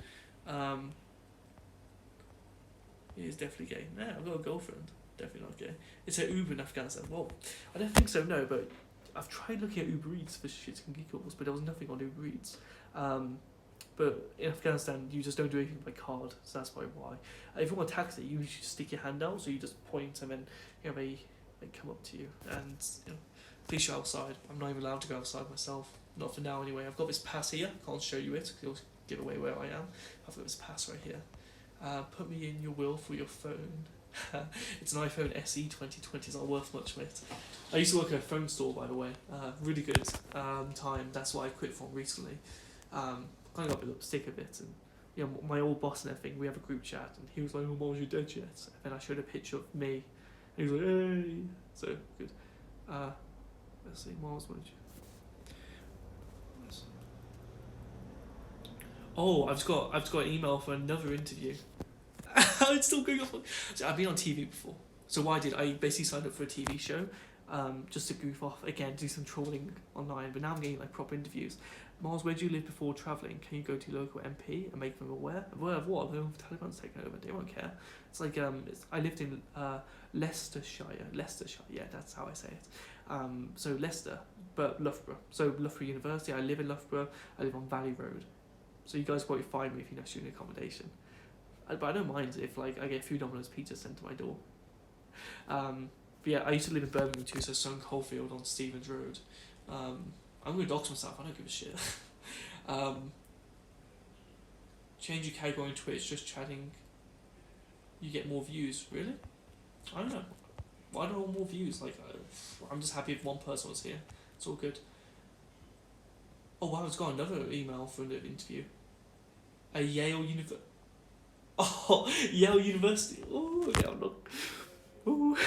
It is definitely gay. Yeah, I've got a girlfriend. Definitely not gay. It's an Uber in Afghanistan. Well, I don't think so, no, but I've tried looking at Uber Eats for shits and giggles, but there was nothing on Uber Eats. But in Afghanistan, you just don't do anything by card, so that's probably why. If you want a taxi, you just stick your hand out, so you just point, and then they come up to you, and please show outside. I'm not even allowed to go outside myself, not for now anyway. I've got this pass here. Can't show you it, because it'll give away where I am. I've got this pass right here. Put me in your will for your phone. It's an iPhone SE 2020. It's not worth much, mate. I used to work at a phone store, by the way. Really good time. That's what I quit from recently. Kind of got a bit sick of it, and my old boss and everything. We have a group chat, and he was like, "Oh, Miles, you dead yet?" And then I showed a picture of me, and he was like, "Hey." So good. Let's see, Miles, what did you? Oh, I've just got an email for another interview. It's still going on. So I've been on TV before. So what I basically signed up for a TV show, just to goof off again, do some trolling online. But now I'm getting proper interviews. Miles, where do you live before travelling? Can you go to your local MP and make them aware? Aware of what? The Taliban's taken over. They won't care. It's like I lived in Leicestershire. Yeah, that's how I say it. So Leicester, but Loughborough. So Loughborough University. I live in Loughborough. I live on Valley Road. So you guys probably find me if you know student accommodation. But I don't mind if I get a few Domino's pizza sent to my door. But yeah, I used to live in Birmingham too, so Stone Coalfield on Stevens Road. I'm going to dox myself, I don't give a shit. Change your category on Twitch, just chatting. You get more views, really? I don't know. Why do I want more views? I'm just happy if one person was here. It's all good. Oh wow, it's got another email for an interview. A Yale University. Oh, Yale University. Oh, yeah, look. Ooh.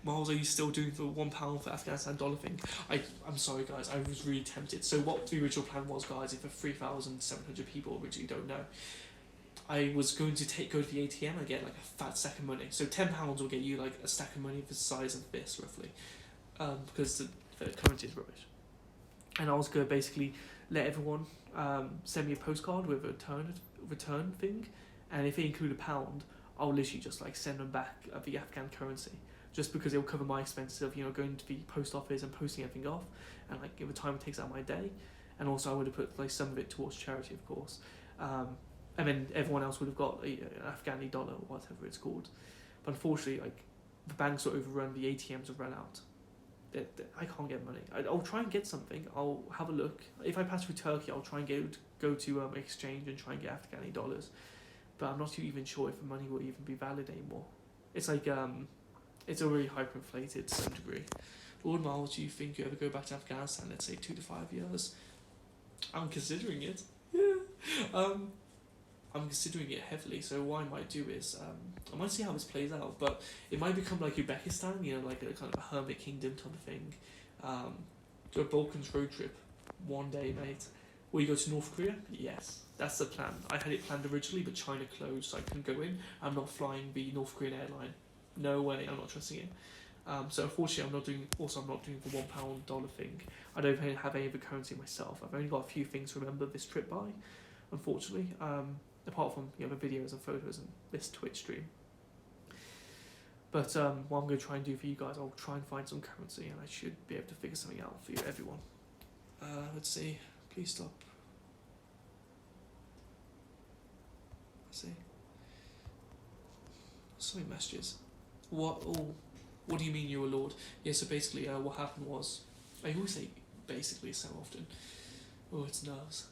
Miles, are you still doing the £1 for Afghanistan dollar thing? I'm sorry, guys. I was really tempted. So what the original plan was, guys, if for 3,700 people originally don't know, I was going to go to the ATM and get a fat stack of money. So £10 will get you a stack of money the size of this, roughly, because the currency is rubbish. And I was going to basically let everyone send me a postcard with a return thing, and if they include £1, I'll literally just send them back the Afghan currency. just because it will cover my expenses of, you know, going to the post office and posting everything off, and like the time it takes out of my day. And also I would have put like some of it towards charity, of course. And then everyone else would have got an Afghani dollar or whatever it's called. But unfortunately, like, the banks are overrun, the ATMs have run out. I can't get money. I'll try and get something. I'll have a look. If I pass through Turkey, I'll try and go to exchange and try and get Afghani dollars. But I'm not even sure if the money will even be valid anymore. It's like it's already hyperinflated to some degree. Lord Miles, do you think you ever go back to Afghanistan? Let's say 2 to 5 years. I'm considering it. Yeah. I'm considering it heavily, so what I might do is, I might see how this plays out, but it might become like Uzbekistan, you know, like a kind of a hermit kingdom type of thing. Do a Balkans road trip, one day, mate. Will you go to North Korea? Yes, that's the plan. I had it planned originally, but China closed, so I couldn't go in. I'm not flying the North Korean airline. No way, I'm not trusting it. So unfortunately, I'm not doing the £1 thing. I don't have any of the currency myself. I've only got a few things to remember this trip by, unfortunately. Apart from, you know, the videos and photos and this Twitch stream. But what I'm going to try and do for you guys, I'll try and find some currency, and I should be able to figure something out for you, everyone. Let's see. Please stop. Let's see. So many messages. What do you mean you're a lord? Yeah, so basically what happened was, I always say basically so often. Oh, it's nerves.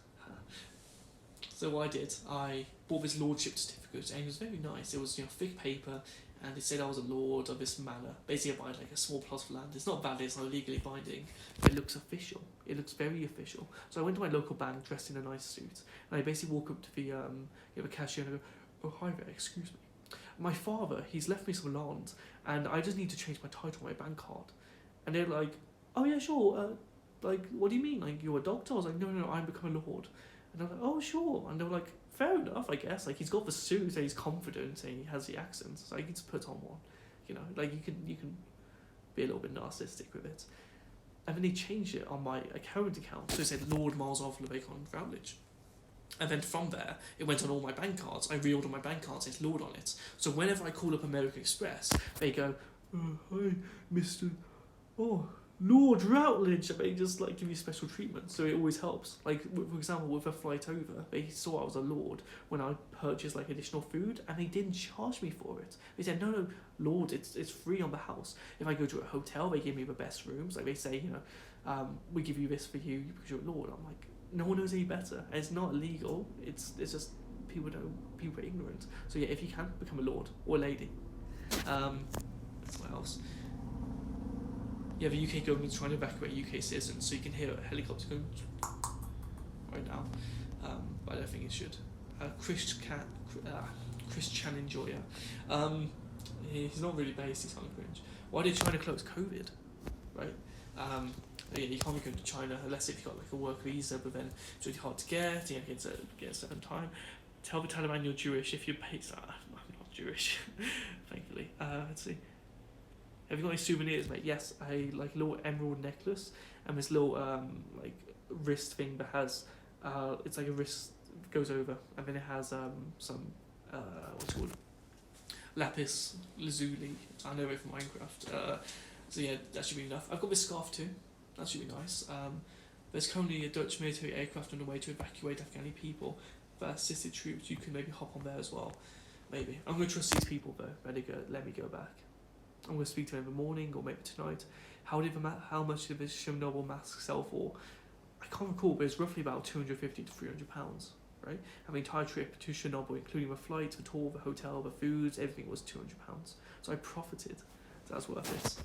So what I did, I bought this lordship certificate, and it was very nice. It was, you know, thick paper, and it said I was a lord of this manor. Basically, I buy like a small plot of land. It's not valid, it's not legally binding, but it looks official. It looks very official. So I went to my local bank dressed in a nice suit, and I basically walk up to the the cashier and I go, "Oh, hi there, excuse me. My father, he's left me some land, and I just need to change my title on my bank card." And they're like, "Oh yeah, sure. Like, what do you mean? Like, you're a doctor?" I was like, "No, I'm becoming a lord." And I was like, "Oh, sure." And they were like, "Fair enough, I guess. Like, he's got the suit, and he's confident, and he has the accent, so I can just put on one. You know, like, you can be a little bit narcissistic with it." And then they changed it on my current account, so it said Lord Miles of Routledge. And then from there, it went on all my bank cards. I reordered my bank cards, it's Lord on it. So whenever I call up American Express, they go, "Oh, hi, Mr. Lord Routledge," and they just like give you special treatment, so it always helps. Like, for example, with a flight over, they saw I was a lord when I purchased like additional food, and they didn't charge me for it. They said, "No, lord, it's free on the house." If I go to a hotel, they give me the best rooms. Like, they say, you know, "We give you this for you because you're a lord." I'm like, no one knows any better, and it's not illegal. It's just people are ignorant. So yeah, if you can, become a lord or a lady. What else? Yeah, the UK government's trying to evacuate UK citizens, so you can hear a helicopter going right now, but I don't think it should. Chris Chan Enjoyer. He's not really based, he's kind of cringe. Why did China close? COVID, right? Yeah, you can't be going to China unless if you've got like a work visa, but then it's really hard to get, you know, get a certain time. Tell the Taliban you're Jewish if you're based. I'm not Jewish, thankfully. Let's see. Have you got any souvenirs, mate? Yes, a like little emerald necklace and this little like wrist thing that has it's like a wrist goes over, and then it has some what's it called, lapis lazuli. I know it from Minecraft. So yeah, that should be enough. I've got this scarf too. That should be nice. There's currently a Dutch military aircraft on the way to evacuate Afghani people. For assisted troops, you can maybe hop on there as well. Maybe. I'm going to trust these people though. Let me go back. I'm going to speak to them in the morning or maybe tonight. How much did this Chernobyl mask sell for? I can't recall, but it's roughly about £250 to £300, right? And the entire trip to Chernobyl, including the flight, the tour, the hotel, the foods, everything was £200. So I profited. So that's worth it.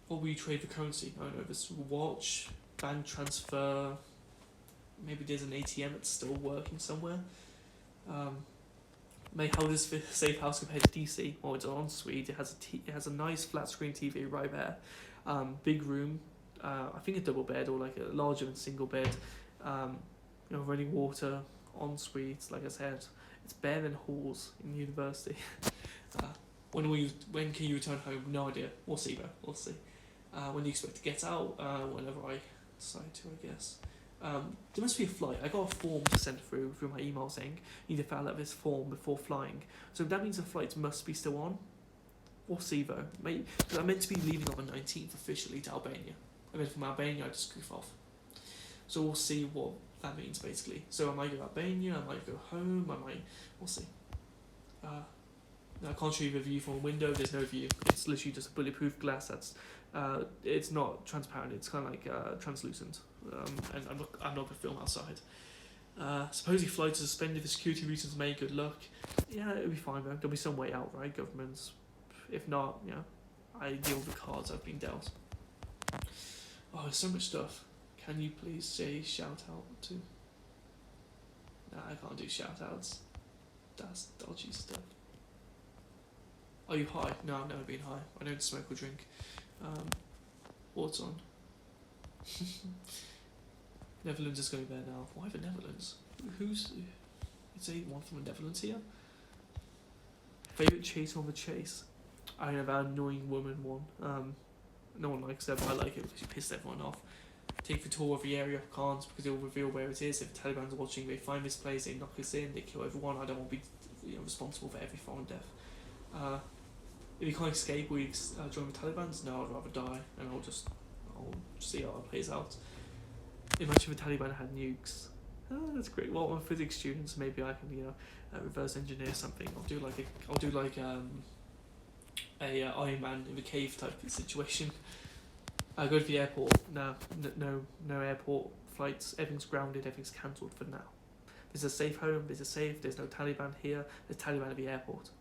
What will you trade for currency? I don't know, this watch, bank transfer, maybe there's an ATM that's still working somewhere. Mate, how does the safe house compare to DC? Well, it's an ensuite. It has a nice flat screen TV right there. Big room. I think a double bed or like a larger than single bed. You know, running water, ensuite. Like I said, it's better than halls in university. When can you return home? No idea. We'll see, bro. We'll see. When do you expect to get out? Whenever I decide to, I guess. There must be a flight. I got a form to send through my email saying you need to fill out this form before flying. So that means the flights must be still on. We'll see though. Because I'm meant to be leaving on the 19th officially to Albania. And then from Albania I just goof off. So we'll see what that means basically. So I might go to Albania, I might go home, we'll see. I can't show you the view from a window, there's no view. It's literally just a bulletproof glass that's, it's not transparent, it's kind of like translucent. And I'm not going to film outside. Supposedly flights are suspended for security reasons, May, good luck. Yeah, it'll be fine though, there'll be some way out, right, governments. If not, I deal with the cards I've been dealt. Oh, there's so much stuff. Can you please say shout out to? Nah, I can't do shout outs. That's dodgy stuff. Are you high? No, I've never been high. I don't smoke or drink. What's on? Netherlands is going there now. Why the Netherlands? It's one from the Netherlands here? Favourite chase on the chase? I have an annoying woman one. No one likes it, but I like it because you pissed everyone off. Take the tour of the area, can't because it will reveal where it is. If the Taliban's watching, they find this place, they knock us in, they kill everyone. I don't want to be responsible for every foreign death. If you can't escape, will you join the Taliban's? No, I'd rather die, and I'll see how it plays out. Imagine if the Taliban had nukes. Oh, that's great. Well, I'm physics students, maybe I can reverse engineer something. I'll do like Iron Man in the cave type situation. I go to the airport. No airport flights. Everything's grounded. Everything's cancelled for now. There's a safe home. There's no Taliban here. There's Taliban at the airport.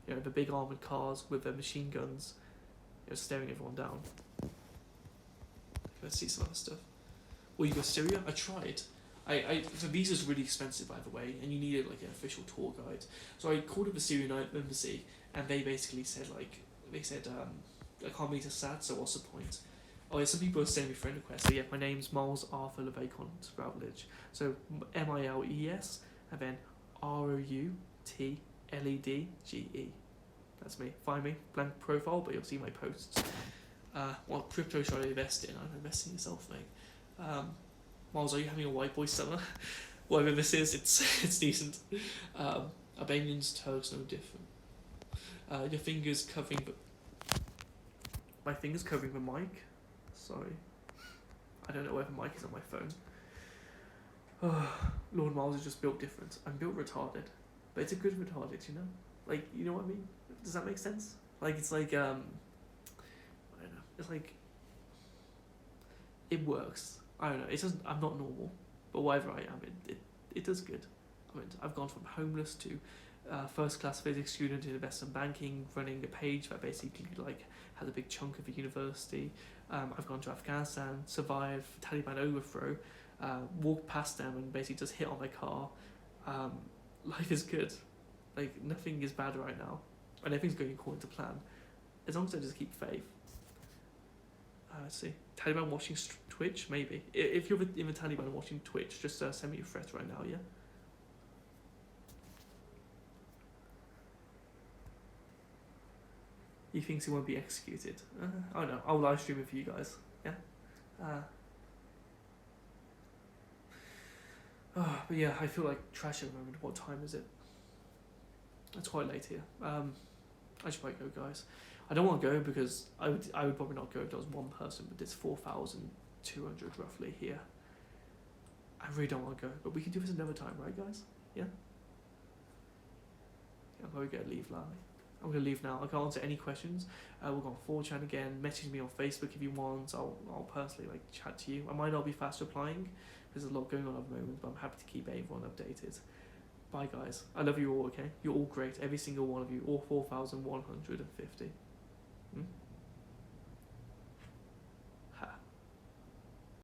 The big armored cars with their machine guns, staring everyone down. Let's see some other stuff. Or you go to Syria. I tried. The visa's really expensive, by the way, and you needed like an official tour guide. So I called up the Syrian embassy, and they basically said I can't meet a SAT, so what's the point? Oh yeah, some people are sending me friend requests. So yeah, my name's Miles Arthur Levacon Routledge. So MILES and then ROUTLEDGE. That's me. Find me, blank profile, but you'll see my posts. What crypto should I invest in? I'm investing in yourself, mate. Miles, are you having a white boy summer? Whatever this is, it's decent. Albanians, Turks, no different. Your fingers covering, my fingers covering the mic. Sorry, I don't know where the mic is on my phone. Lord Miles is just built different. I'm built retarded, but it's a good retarded, Like, you know what I mean? Does that make sense? Like, it's like I don't know. It's like it works. I don't know. It doesn't. I'm not normal, but whatever I am, it does good. I mean, I've gone from homeless to first class physics student in investment banking, running a page that basically has a big chunk of the university. I've gone to Afghanistan, survived Taliban overthrow, walked past them and basically just hit on their car. Life is good. Like, nothing is bad right now, and everything's going according to plan, as long as I just keep faith. Let's see. Taliban watching Twitch, maybe. If you're in the Taliban watching Twitch, just send me a threat right now, yeah? He thinks he won't be executed. I don't know. I'll live stream it for you guys. Yeah. But yeah, I feel like trash at the moment. What time is it? It's quite late here. I should probably go, guys. I don't want to go because I would probably not go if there was one person, but there's 4,200 roughly here. I really don't want to go, but we can do this another time, right, guys? Yeah. I'm probably gonna leave now. I'm gonna leave now. I can't answer any questions. We'll go on 4chan again. Message me on Facebook if you want. I'll personally chat to you. I might not be fast replying. There's a lot going on at the moment, but I'm happy to keep everyone updated. Bye, guys. I love you all. Okay, you're all great. Every single one of you. All 4,150.